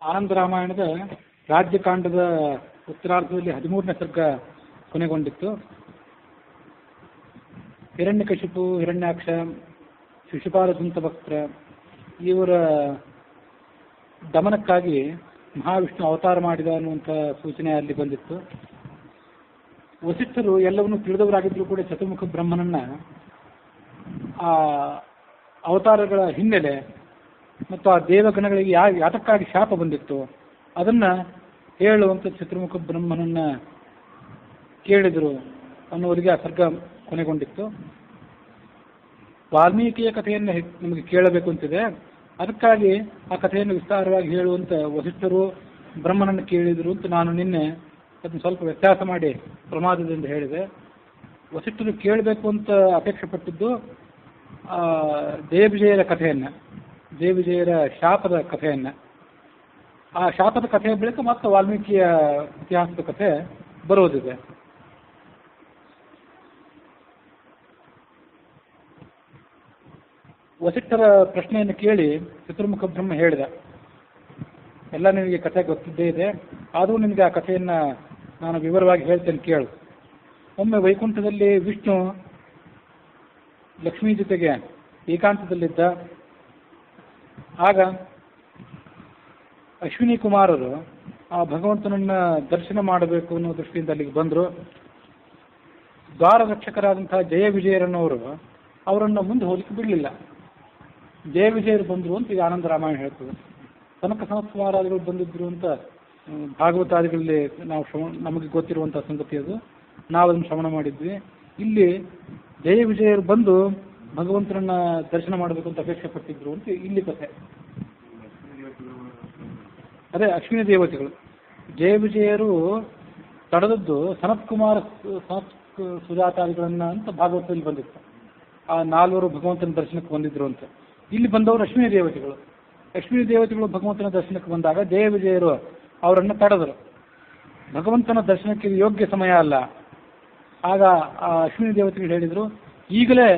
ಆನಂದ ರಾಮಾಯಣದ ರಾಜ್ಯಕಾಂಡದ ಉತ್ತರಾರ್ಧದಲ್ಲಿ 13ನೇ ಸರ್ಗ ಕೊನೆಗೊಂಡಿತ್ತು. ಹಿರಣ್ಯಕಶಿಪು, ಹಿರಣ್ಯಾಕ್ಷ, ಶಿಶುಪಾಲ ದಂತವಕ್ತ್ರ ಇವರ ದಮನಕ್ಕಾಗಿ ಮಹಾವಿಷ್ಣು ಅವತಾರ ಮಾಡಿದ ಅನ್ನುವಂಥ ಸೂಚನೆ ಅಲ್ಲಿ ಬಂದಿತ್ತು. ವಸಿಷ್ಠರು ಎಲ್ಲವನ್ನೂ ತಿಳಿದವರಾಗಿದ್ದರೂ ಕೂಡ ಚತುರ್ಮುಖ ಬ್ರಹ್ಮನನ್ನ ಆ ಅವತಾರಗಳ ಹಿನ್ನೆಲೆ ಮತ್ತು ಆ ದೇವಗಣಗಳಿಗೆ ಯಾತಕ್ಕಾಗಿ ಶಾಪ ಬಂದಿತ್ತು ಅದನ್ನ ಹೇಳುವಂಥ ಚತುರ್ಮುಖ ಬ್ರಹ್ಮನನ್ನ ಕೇಳಿದರು ಅನ್ನೋರಿಗೆ ಆ ಸರ್ಗ ಕೊನೆಗೊಂಡಿತ್ತು. ವಾಲ್ಮೀಕಿಯ ಕಥೆಯನ್ನು ನಮಗೆ ಕೇಳಬೇಕು ಅಂತಿದೆ. ಅದಕ್ಕಾಗಿ ಆ ಕಥೆಯನ್ನು ವಿಸ್ತಾರವಾಗಿ ಹೇಳುವಂತ ವಸಿಷ್ಠರು ಬ್ರಹ್ಮನನ್ನು ಕೇಳಿದರು ಅಂತ ನಾನು ನಿನ್ನೆ ಅದನ್ನು ಸ್ವಲ್ಪ ವ್ಯತ್ಯಾಸ ಮಾಡಿ ಪ್ರಮಾದದಿಂದ ಹೇಳಿದೆ. ವಸಿಷ್ಠರು ಕೇಳಬೇಕು ಅಂತ ಅಪೇಕ್ಷೆ ಪಟ್ಟಿದ್ದು ಜಯವಿಜಯರ ಕಥೆಯನ್ನ, ಜಯವಿಜಯರ ಶಾಪದ ಕಥೆಯನ್ನ. ಆ ಶಾಪದ ಕಥೆಯ ಬಳಿಕ ಮತ್ತೆ ವಾಲ್ಮೀಕಿಯ ಇತಿಹಾಸದ ಕಥೆ ಬರೋದಿದೆ. ವಸಿಷ್ಠರ ಪ್ರಶ್ನೆಯನ್ನು ಕೇಳಿ ಚತುರ್ಮುಖ ಬ್ರಹ್ಮ ಹೇಳಿದ, ಎಲ್ಲ ನಿನಗೆ ಕಥೆ ಗೊತ್ತಿದ್ದೇ ಇದೆ, ಆದರೂ ನಿನಗೆ ಆ ಕಥೆಯನ್ನು ನಾನು ವಿವರವಾಗಿ ಹೇಳ್ತೇನೆ ಕೇಳು. ಒಮ್ಮೆ ವೈಕುಂಠದಲ್ಲಿ ವಿಷ್ಣು ಲಕ್ಷ್ಮೀ ಜೊತೆಗೆ ಏಕಾಂತದಲ್ಲಿದ್ದ. ಆಗ ಅಶ್ವಿನಿ ಕುಮಾರರು ಆ ಭಗವಂತನನ್ನ ದರ್ಶನ ಮಾಡಬೇಕು ಅನ್ನೋ ದೃಷ್ಟಿಯಿಂದ ಅಲ್ಲಿಗೆ ಬಂದರು. ದ್ವಾರ ರಕ್ಷಕರಾದಂತಹ ಜಯ ವಿಜಯರನ್ನವರು ಅವರನ್ನು ಮುಂದೆ ಹೋಲಿಕೆ ಬಿಡಲಿಲ್ಲ. ಜಯ ವಿಜಯರು ಬಂದರು ಅಂತ ಈಗ ಆನಂದ ರಾಮಾಯಣ ಹೇಳ್ತದೆ. ಕನಕ ಸನತ್ಕುಮಾರಾದಿಗಳು ಬಂದಿದ್ರು ಅಂತ ಭಾಗವತಾದಿಗಳಲ್ಲಿ ನಾವು ನಮಗೆ ಗೊತ್ತಿರುವಂತಹ ಸಂಗತಿ ಅದು. ನಾವು ಅದನ್ನು ಶ್ರವಣ ಮಾಡಿದ್ವಿ. ಇಲ್ಲಿ ಜಯ ವಿಜಯರು ಬಂದು ಭಗವಂತನನ್ನ ದರ್ಶನ ಮಾಡಬೇಕು ಅಂತ ಅಪೇಕ್ಷೆ ಪಟ್ಟಿದ್ರು ಅಂತ ಇಲ್ಲಿ ಕಥೆ. ಅದೇ ಅಶ್ವಿನಿ ದೇವತೆಗಳು. ಜಯ ವಿಜಯರು ತಡೆದದ್ದು ಸನತ್ಕುಮಾರ ಸುಜಾತಾದಿಗಳನ್ನ ಅಂತ ಭಾಗವತದಲ್ಲಿ ಬಂದಿತ್ತು. ಆ 4 ಭಗವಂತನ ದರ್ಶನಕ್ಕೆ ಬಂದಿದ್ರು ಅಂತ. ಇಲ್ಲಿ ಬಂದವರು ಅಶ್ವಿನಿ ದೇವತೆಗಳು. ಅಶ್ವಿನಿ ದೇವತೆಗಳು ಭಗವಂತನ ದರ್ಶನಕ್ಕೆ ಬಂದಾಗ ಜಯ ವಿಜಯರು ಅವರನ್ನು ತಡೆದರು. ಭಗವಂತನ ದರ್ಶನಕ್ಕೆ ಯೋಗ್ಯ ಸಮಯ ಅಲ್ಲ. ಆಗ ಆ ಅಶ್ವಿನಿ ದೇವತೆಗಳು ಹೇಳಿದರು, ಈಗಲೇ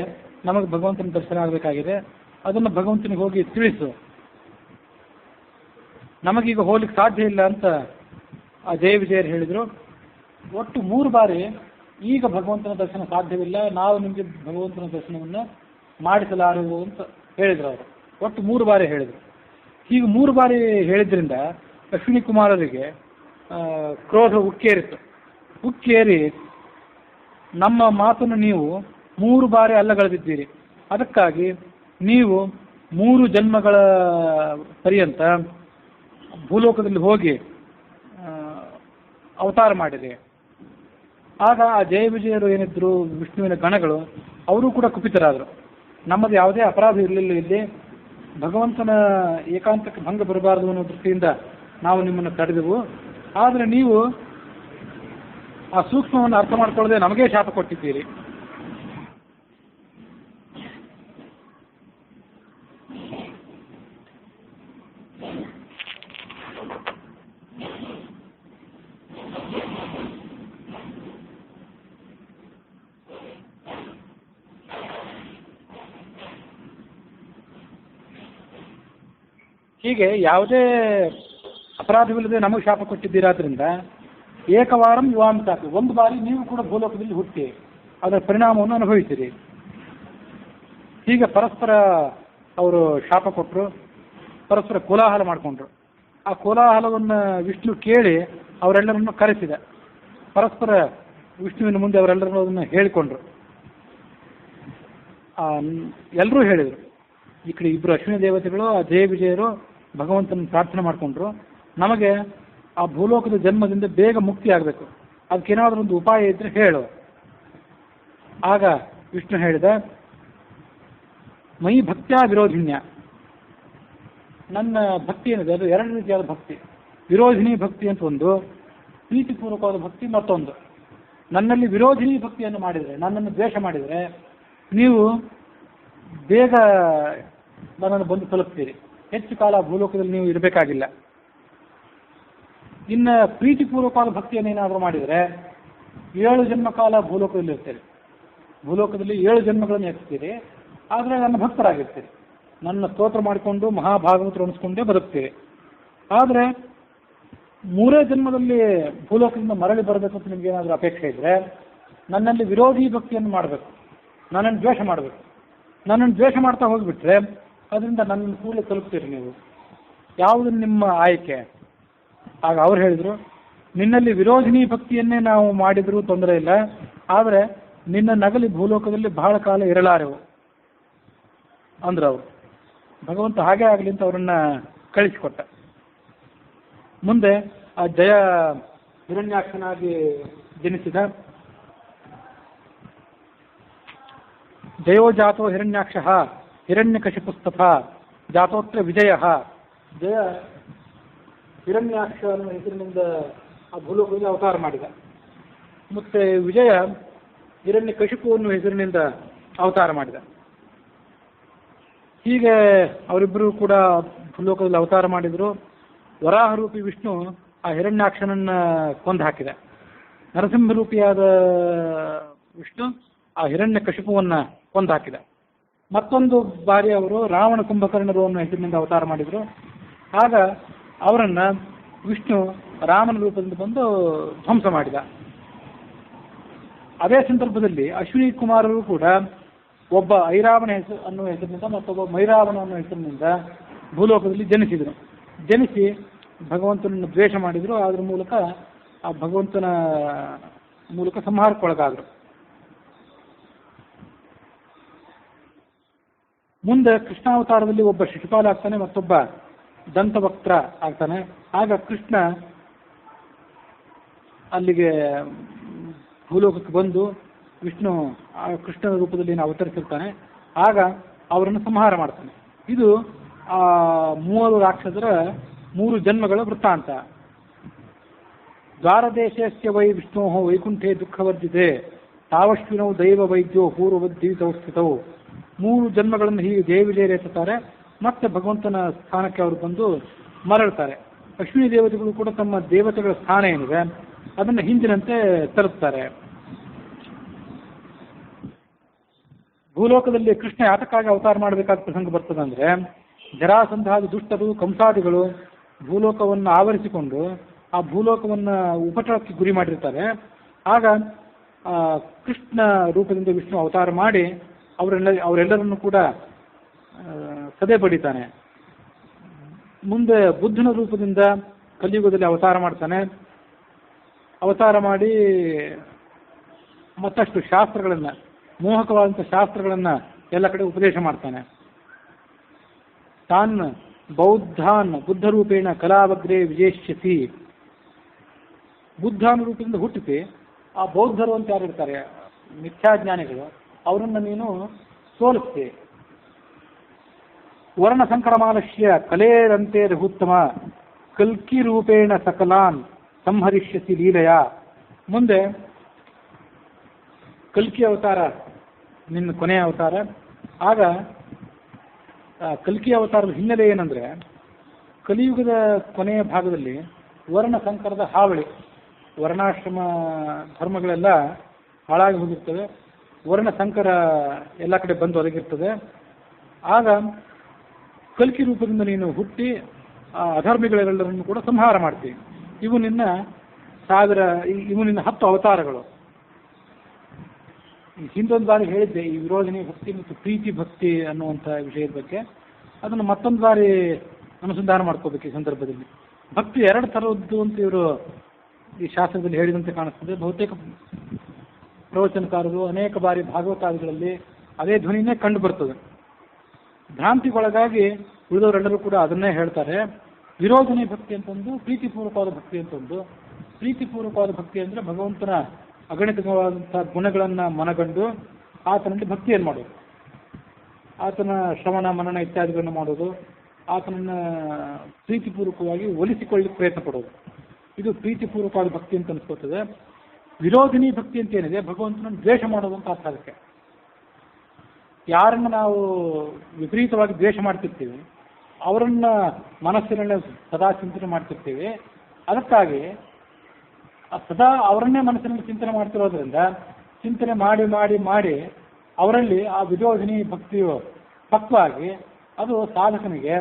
ನಮಗೆ ಭಗವಂತನ ದರ್ಶನ ಆಗಬೇಕಾಗಿದೆ, ಅದನ್ನು ಭಗವಂತನಿಗೆ ಹೋಗಿ ತಿಳಿಸು, ನಮಗೀಗ ಹೋಗ್ಲಿಕ್ಕೆ ಸಾಧ್ಯ ಇಲ್ಲ ಅಂತ ಆ ಜಯ ವಿಜಯರು ಹೇಳಿದರು. ಒಟ್ಟು 3 ಬಾರಿ ಈಗ ಭಗವಂತನ ದರ್ಶನ ಸಾಧ್ಯವಿಲ್ಲ, ನಾವು ನಿಮಗೆ ಭಗವಂತನ ದರ್ಶನವನ್ನು ಮಾಡಿಸಲಾರೆವು ಅಂತ ಹೇಳಿದರು ಅವರು. ಒಟ್ಟು 3 ಬಾರಿ ಹೇಳಿದರು. ಹೀಗೆ 3 ಬಾರಿ ಹೇಳಿದ್ರಿಂದ ಅಶ್ವಿನಿ ಕುಮಾರರಿಗೆ ಕ್ರೋಧ ಉಕ್ಕೇರಿತು. ಉಕ್ಕೇರಿ, ನಮ್ಮ ಮಾತನ್ನು ನೀವು 3 ಬಾರಿ ಅಲ್ಲಗಳೆದಿದ್ದೀರಿ, ಅದಕ್ಕಾಗಿ ನೀವು 3 ಜನ್ಮಗಳ ಪರ್ಯಂತ ಭೂಲೋಕದಲ್ಲಿ ಹೋಗಿ ಅವತಾರ ಮಾಡಿದೆ. ಆಗ ಆ ಜಯ ವಿಜಯರು ಏನಿದ್ರು ವಿಷ್ಣುವಿನ ಗಣಗಳು ಅವರು ಕೂಡ ಕುಪಿತರಾದರು. ನಮ್ಮದು ಯಾವುದೇ ಅಪರಾಧ ಇರಲಿಲ್ಲ, ಇಲ್ಲಿ ಭಗವಂತನ ಏಕಾಂತಕ್ಕೆ ಭಂಗ ಬರಬಾರದು ಅನ್ನೋ ದೃಷ್ಟಿಯಿಂದ ನಾವು ನಿಮ್ಮನ್ನು ತಡೆದೆವು. ಆದರೆ ನೀವು ಆ ಸೂಕ್ಷ್ಮವನ್ನು ಅರ್ಥ ಮಾಡ್ಕೊಳ್ಳದೆ ನಮಗೇ ಶಾಪ ಕೊಟ್ಟಿದ್ದೀರಿ. ಹೀಗೆ ಯಾವುದೇ ಅಪರಾಧವಿಲ್ಲದೆ ನಮಗೆ ಶಾಪ ಕೊಟ್ಟಿದ್ದೀರಾದ್ರಿಂದ ಏಕವಾರಂ ಯುವಾಂ ಸಾಕು, 1 ಬಾರಿ ನೀವು ಕೂಡ ಭೂಲೋಕದಲ್ಲಿ ಹುಟ್ಟಿ ಅದರ ಪರಿಣಾಮವನ್ನು ಅನುಭವಿಸಿರಿ. ಹೀಗೆ ಪರಸ್ಪರ ಅವರು ಶಾಪ ಕೊಟ್ಟರು, ಪರಸ್ಪರ ಕೋಲಾಹಲ ಮಾಡಿಕೊಂಡ್ರು. ಆ ಕೋಲಾಹಲವನ್ನು ವಿಷ್ಣು ಕೇಳಿ ಅವರೆಲ್ಲರನ್ನು ಕರೆಸಿದ. ಪರಸ್ಪರ ವಿಷ್ಣುವಿನ ಮುಂದೆ ಅವರೆಲ್ಲರೂ ಅದನ್ನು ಹೇಳಿಕೊಂಡ್ರು. ಎಲ್ಲರೂ ಹೇಳಿದರು. ಈ ಕಡೆ 2 ಅಶ್ವಿನಿ ದೇವತೆಗಳು, ಆ ಜಯ ವಿಜಯರು ಭಗವಂತನ ಪ್ರಾರ್ಥನೆ ಮಾಡಿಕೊಂಡ್ರು, ನಮಗೆ ಆ ಭೂಲೋಕದ ಜನ್ಮದಿಂದ ಬೇಗ ಮುಕ್ತಿ ಆಗಬೇಕು, ಅದಕ್ಕೇನಾದ್ರೂ ಒಂದು ಉಪಾಯ ಇದ್ರೆ ಹೇಳು. ಆಗ ವಿಷ್ಣು ಹೇಳಿದ, ಮೈ ಭಕ್ತ್ಯಾ ವಿರೋಧಿನ್ಯ, ನನ್ನ ಭಕ್ತಿ ಏನಿದೆ ಅದು 2 ರೀತಿಯಾದ ಭಕ್ತಿ. ವಿರೋಧಿನಿ ಭಕ್ತಿ ಅಂತ ಒಂದು, ಪ್ರೀತಿಪೂರ್ವಕವಾದ ಭಕ್ತಿ ಮತ್ತೊಂದು. ನನ್ನಲ್ಲಿ ವಿರೋಧಿನಿ ಭಕ್ತಿಯನ್ನು ಮಾಡಿದರೆ, ನನ್ನನ್ನು ದ್ವೇಷ ಮಾಡಿದರೆ ನೀವು ಬೇಗ ನನ್ನನ್ನು ಬಂದು ತಲುಪ್ತೀರಿ, ಹೆಚ್ಚು ಕಾಲ ಭೂಲೋಕದಲ್ಲಿ ನೀವು ಇರಬೇಕಾಗಿಲ್ಲ. ಇನ್ನು ಪ್ರೀತಿಪೂರ್ವಕವಾದ ಭಕ್ತಿಯನ್ನು ಏನಾದರೂ ಮಾಡಿದರೆ 7 ಜನ್ಮ ಕಾಲ ಭೂಲೋಕದಲ್ಲಿ ಇರ್ತೀರಿ, ಭೂಲೋಕದಲ್ಲಿ 7 ಜನ್ಮಗಳನ್ನು ಎತ್ತಿಸ್ತೀರಿ, ಆದರೆ ನನ್ನ ಭಕ್ತರಾಗಿರ್ತೀರಿ, ನನ್ನ ಸ್ತೋತ್ರ ಮಾಡಿಕೊಂಡು ಮಹಾಭಾಗವತರು ಅನಿಸ್ಕೊಂಡೇ ಬದುಕ್ತೀರಿ. ಆದರೆ ಮೂರೇ ಜನ್ಮದಲ್ಲಿ ಭೂಲೋಕದಿಂದ ಮರಳಿ ಬರಬೇಕು ಅಂತ ನಿಮ್ಗೆ ಏನಾದರೂ ಅಪೇಕ್ಷೆ ಇದ್ದರೆ ನನ್ನಲ್ಲಿ ವಿರೋಧಿ ಭಕ್ತಿಯನ್ನು ಮಾಡಬೇಕು, ನನ್ನನ್ನು ದ್ವೇಷ ಮಾಡಬೇಕು. ನನ್ನನ್ನು ದ್ವೇಷ ಮಾಡ್ತಾ ಹೋಗಿಬಿಟ್ರೆ ಅದರಿಂದ ನನ್ನನ್ನು ಕೂಡಲೇ ತಲುಪ್ತೀರಿ ನೀವು. ಯಾವುದು ನಿಮ್ಮ ಆಯ್ಕೆ? ಆಗ ಅವ್ರು ಹೇಳಿದರು, ನಿನ್ನಲ್ಲಿ ವಿರೋಧಿನಿ ಭಕ್ತಿಯನ್ನೇ ನಾವು ಮಾಡಿದರೂ ತೊಂದರೆ ಇಲ್ಲ, ಆದರೆ ನಿನ್ನ ನಗಲಿ ಭೂಲೋಕದಲ್ಲಿ ಬಹಳ ಕಾಲ ಇರಲಾರೆವು ಅಂದ್ರು ಅವರು. ಭಗವಂತ ಹಾಗೆ ಆಗಲಿ ಅಂತ ಅವರನ್ನ ಕಳಿಸಿಕೊಟ್ಟ. ಮುಂದೆ ಆ ಜಯ ಹಿರಣ್ಯಾಕ್ಷನಾಗಿ ಜನಿಸಿದ. ಜಯೋ ಜಾತೋ ಹಿರಣ್ಯಾಕ್ಷ ಹಿರಣ್ಯಕಶಿಪುಸ್ತಫ ಜಾತೋತ್ರ ವಿಜಯ. ಜಯ ಹಿರಣ್ಯಾಕ್ಷ ಅನ್ನೋ ಹೆಸರಿನಿಂದ ಆ ಭೂಲೋಕದಲ್ಲಿ ಅವತಾರ ಮಾಡಿದ. ಮತ್ತೆ ವಿಜಯ ಹಿರಣ್ಯಕಶಿಪು ಅನ್ನೋ ಹೆಸರಿನಿಂದ ಅವತಾರ ಮಾಡಿದ. ಹೀಗೆ ಅವರಿಬ್ಬರು ಕೂಡ ಭೂಲೋಕದಲ್ಲಿ ಅವತಾರ ಮಾಡಿದರು. ವರಾಹರೂಪಿ ವಿಷ್ಣು ಆ ಹಿರಣ್ಯಾಕ್ಷನನ್ನ ಕೊಂದು ಹಾಕಿದ. ನರಸಿಂಹರೂಪಿಯಾದ ವಿಷ್ಣು ಆ ಹಿರಣ್ಯಕಶಿಪುವನ್ನ ಕೊಂದು ಹಾಕಿದ. ಮತ್ತೊಂದು ಬಾರಿ ಅವರು ರಾವಣ ಕುಂಭಕರ್ಣರು ಅನ್ನೋ ಹೆಸರಿನಿಂದ ಅವತಾರ ಮಾಡಿದರು. ಆಗ ಅವರನ್ನ ವಿಷ್ಣು ರಾಮನ ರೂಪದಿಂದ ಬಂದು ಧ್ವಂಸ ಮಾಡಿದ. ಅದೇ ಸಂದರ್ಭದಲ್ಲಿ ಅಶ್ವಿನಿ ಕುಮಾರರು ಕೂಡ ಒಬ್ಬ ಐರಾವಣ ಅನ್ನುವ ಹೆಸರಿನಿಂದ ಮತ್ತೊಬ್ಬ ಮೈರಾವಣ ಅನ್ನೋ ಹೆಸರಿನಿಂದ ಭೂಲೋಕದಲ್ಲಿ ಜನಿಸಿದರು. ಜನಿಸಿ ಭಗವಂತನನ್ನು ದ್ವೇಷ ಮಾಡಿದರು. ಅದ್ರ ಮೂಲಕ ಆ ಭಗವಂತನ ಮೂಲಕ ಸಂಹಾರಕ್ಕೊಳಗಾದರು. ಮುಂದೆ ಕೃಷ್ಣಾವತಾರದಲ್ಲಿ ಒಬ್ಬ ಶಿಶುಪಾಲ ಆಗ್ತಾನೆ, ಮತ್ತೊಬ್ಬ ದಂತವಕ್ತ್ರ ಆಗ್ತಾನೆ. ಆಗ ಕೃಷ್ಣ ಅಲ್ಲಿಗೆ ಭೂಲೋಕಕ್ಕೆ ಬಂದು ವಿಷ್ಣು ಆ ಕೃಷ್ಣನ ರೂಪದಲ್ಲಿ ಅವತರಿಸಿರ್ತಾನೆ. ಆಗ ಅವರನ್ನು ಸಂಹಾರ ಮಾಡ್ತಾನೆ. ಇದು ಆ 3 ರಾಕ್ಷಸರ 3 ಜನ್ಮಗಳ ವೃತ್ತಾಂತ. ದ್ವಾರದೇಶಸ್ಯ ವೈ ವಿಷ್ಣೋ ವೈಕುಂಠೆ ದುಃಖವರ್ಜಿತೆ ತಾವಶ್ವಿನೌ ದೈವ ವೈದ್ಯೋ ಪೂರ್ವವದ್ಧೀತೌ ಸ್ಥಿತೌ. 3 ಜನ್ಮಗಳನ್ನು ಹೀಗೆ ಜಯವಿಜಯರೆತ್ತಾರೆ. ಮತ್ತೆ ಭಗವಂತನ ಸ್ಥಾನಕ್ಕೆ ಅವರು ಬಂದು ಮರಳ್ತಾರೆ. ಅಶ್ವಿನಿ ದೇವತೆಗಳು ಕೂಡ ತಮ್ಮ ದೇವತೆಗಳ ಸ್ಥಾನ ಏನಿದೆ ಅದನ್ನು ಹಿಂದಿನಂತೆ ತಲುಪ್ತಾರೆ. ಭೂಲೋಕದಲ್ಲಿ ಕೃಷ್ಣ ಯಾತಕ್ಕಾಗಿ ಅವತಾರ ಮಾಡಬೇಕಾದ ಪ್ರಸಂಗ ಬರ್ತದಂದ್ರೆ, ಜರಾಸಂಧಾದಿ ದುಷ್ಟರು ಕಂಸಾದಿಗಳು ಭೂಲೋಕವನ್ನು ಆವರಿಸಿಕೊಂಡು ಆ ಭೂಲೋಕವನ್ನು ಉಪಟಳಕ್ಕೆ ಗುರಿ ಮಾಡಿರ್ತಾರೆ. ಆಗ ಕೃಷ್ಣ ರೂಪದಿಂದ ವಿಷ್ಣು ಅವತಾರ ಮಾಡಿ ಅವರೆಲ್ಲರನ್ನು ಕೂಡ ಸದೆ ಬಡಿತಾನೆ. ಮುಂದೆ ಬುದ್ಧನ ರೂಪದಿಂದ ಕಲಿಯುಗದಲ್ಲಿ ಅವತಾರ ಮಾಡ್ತಾನೆ. ಅವತಾರ ಮಾಡಿ ಮತ್ತಷ್ಟು ಶಾಸ್ತ್ರಗಳನ್ನು, ಮೋಹಕವಾದಂಥ ಶಾಸ್ತ್ರಗಳನ್ನು ಎಲ್ಲ ಕಡೆ ಉಪದೇಶ ಮಾಡ್ತಾನೆ. ತಾನ್ ಬೌದ್ಧಾನ್ ಬುದ್ಧರೂಪೇಣ ಕಲಾವಗ್ರೇ ವಿಜೇಷ್ಯಸಿ. ಬುದ್ಧಾನ ರೂಪದಿಂದ ಹುಟ್ಟಿಸಿ ಆ ಬೌದ್ಧರು ಅಂತ ಯಾರಿರ್ತಾರೆ, ಮಿಥ್ಯಾಜ್ಞಾನಿಗಳು, ಅವರನ್ನು ನೀನು ಸೋಲಿಸ್ತೆ. ವರ್ಣ ಸಂಕರಮಾಲಶ್ಯ ಕಲೇರಂತೆ ರಘುತ್ತಮ ಕಲ್ಕಿ ರೂಪೇಣ ಸಕಲಾನ್ ಸಂಹರಿಷ್ಯಸಿ ಲೀಲೆಯ. ಮುಂದೆ ಕಲ್ಕಿ ಅವತಾರ ನಿನ್ನ ಕೊನೆಯ ಅವತಾರ. ಆಗ ಕಲ್ಕಿ ಅವತಾರದ ಹಿನ್ನೆಲೆ ಏನಂದ್ರೆ, ಕಲಿಯುಗದ ಕೊನೆಯ ಭಾಗದಲ್ಲಿ ವರ್ಣ ಸಂಕರದ ಹಾವಳಿ, ವರ್ಣಾಶ್ರಮ ಧರ್ಮಗಳೆಲ್ಲ ಹಾಳಾಗಿ ಹೋಗಿರ್ತವೆ. ವರ್ಣ ಸಂಕರ ಎಲ್ಲ ಕಡೆ ಬಂದು ಒದಗಿರ್ತದೆ. ಆಗ ಕಲ್ಕಿ ರೂಪದಿಂದ ನೀನು ಹುಟ್ಟಿ ಆ ಅಧರ್ಮಿಗಳೆಲ್ಲರನ್ನು ಕೂಡ ಸಂಹಾರ ಮಾಡ್ತೀವಿ. ಇವು ನಿನ್ನ 10 ಅವತಾರಗಳು. ಹಿಂದೊಂದು ಬಾರಿ ಹೇಳಿದ್ದೆ ಈ ವಿರೋಧಿನಿ ಭಕ್ತಿ ಮತ್ತು ಪ್ರೀತಿ ಭಕ್ತಿ ಅನ್ನುವಂಥ ವಿಷಯದ ಬಗ್ಗೆ. ಅದನ್ನು ಮತ್ತೊಂದು ಬಾರಿ ಅನುಸಂಧಾನ ಮಾಡ್ಕೋಬೇಕು ಈ ಸಂದರ್ಭದಲ್ಲಿ. ಭಕ್ತಿ 2 ಥರದ್ದು ಅಂತ ಇವರು ಈ ಶಾಸ್ತ್ರದಲ್ಲಿ ಹೇಳಿದಂತೆ ಕಾಣಿಸ್ತದೆ. ಬಹುತೇಕ ಪ್ರವಚನಕಾರರು ಅನೇಕ ಬಾರಿ ಭಾಗವತಾದಿಗಳಲ್ಲಿ ಅದೇ ಧ್ವನಿನೇ ಕಂಡು ಬರ್ತದೆ. ಭ್ರಾಂತಿಗೊಳಗಾಗಿ ಉಳಿದವರೆಲ್ಲರೂ ಕೂಡ ಅದನ್ನೇ ಹೇಳ್ತಾರೆ. ವಿರೋಧಿನಿ ಭಕ್ತಿ ಅಂತಂದು, ಪ್ರೀತಿಪೂರ್ವಕವಾದ ಭಕ್ತಿ ಅಂತಂದು. ಪ್ರೀತಿಪೂರ್ವಕವಾದ ಭಕ್ತಿ ಅಂದರೆ ಭಗವಂತನ ಅಗಣಿತವಾದಂಥ ಗುಣಗಳನ್ನು ಮನಗಂಡು ಆತನಲ್ಲಿ ಭಕ್ತಿಯನ್ನು ಮಾಡೋದು, ಆತನ ಶ್ರವಣ ಮನನ ಇತ್ಯಾದಿಗಳನ್ನು ಮಾಡೋದು, ಆತನನ್ನು ಪ್ರೀತಿಪೂರ್ವಕವಾಗಿ ಒಲಿಸಿಕೊಳ್ಳಿಕ್ಕೆ ಪ್ರಯತ್ನ ಪಡೋದು. ಇದು ಪ್ರೀತಿಪೂರ್ವಕವಾದ ಭಕ್ತಿ ಅಂತ ಅನಿಸ್ಕೊಳ್ತದೆ. ವಿರೋಧಿನಿ ಭಕ್ತಿ ಅಂತ ಏನಿದೆ, ಭಗವಂತನನ್ನು ದ್ವೇಷ ಮಾಡೋದು ಅಂತ ಅರ್ಥ. ಅದಕ್ಕೆ ಯಾರನ್ನು ನಾವು ವಿಪರೀತವಾಗಿ ದ್ವೇಷ ಮಾಡ್ತಿರ್ತೀವಿ ಅವರನ್ನ ಮನಸ್ಸಿನಲ್ಲಿ ಸದಾ ಚಿಂತನೆ ಮಾಡ್ತಿರ್ತೀವಿ. ಅದಕ್ಕಾಗಿ ಸದಾ ಅವರನ್ನೇ ಮನಸ್ಸಿನಲ್ಲಿ ಚಿಂತನೆ ಮಾಡ್ತಿರೋದ್ರಿಂದ ಚಿಂತನೆ ಮಾಡಿ ಮಾಡಿ ಮಾಡಿ ಅವರಲ್ಲಿ ಆ ವಿರೋಧಿನಿ ಭಕ್ತಿಯು ಪಕ್ವಾಗಿ ಅದು ಸಾಧಕನಿಗೆ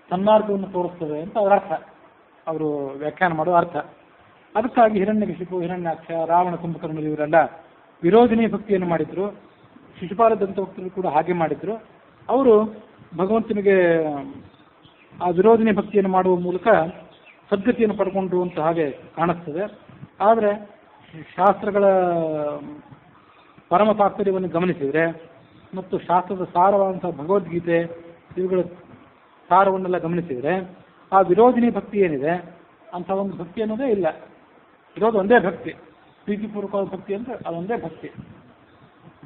ಸನ್ಮಾರ್ಗವನ್ನು ತೋರಿಸ್ತದೆ ಅಂತ ಅವರ ಅರ್ಥ, ಅವರು ವ್ಯಾಖ್ಯಾನ ಮಾಡುವ ಅರ್ಥ. ಅದಕ್ಕಾಗಿ ಹಿರಣ್ಯಕಶಿಪು, ಹಿರಣ್ಯಾಕ್ಷ, ರಾವಣ, ಕುಂಭಕರ್ಣರು ಇವರೆಲ್ಲ ವಿರೋಧಿನಿ ಭಕ್ತಿಯನ್ನು ಮಾಡಿದ್ರು. ಶಿಶುಪಾಲ ದಂತಭಕ್ತರು ಕೂಡ ಹಾಗೆ ಮಾಡಿದ್ರು. ಅವರು ಭಗವಂತನಿಗೆ ಆ ವಿರೋಧಿನಿ ಭಕ್ತಿಯನ್ನು ಮಾಡುವ ಮೂಲಕ ಸದ್ಗತಿಯನ್ನು ಪಡ್ಕೊಂಡ್ರು ಅಂತ ಹಾಗೆ ಕಾಣಿಸ್ತದೆ. ಆದರೆ ಶಾಸ್ತ್ರಗಳ ಪರಮ ತಾತ್ಪರ್ಯವನ್ನು ಗಮನಿಸಿದರೆ ಮತ್ತು ಶಾಸ್ತ್ರದ ಸಾರವಾದಂತಹ ಭಗವದ್ಗೀತೆ ಇವುಗಳ ಸಾರವನ್ನೆಲ್ಲ ಗಮನಿಸಿದರೆ ಆ ವಿರೋಧಿನಿ ಭಕ್ತಿ ಏನಿದೆ ಅಂಥ ಒಂದು ಭಕ್ತಿ ಅನ್ನೋದೇ ಇಲ್ಲ. ಇರೋದು ಒಂದೇ ಭಕ್ತಿ, ಪ್ರೀತಿಪೂರ್ವಕವಾದ ಭಕ್ತಿ ಅಂದರೆ ಅದೊಂದೇ ಭಕ್ತಿ.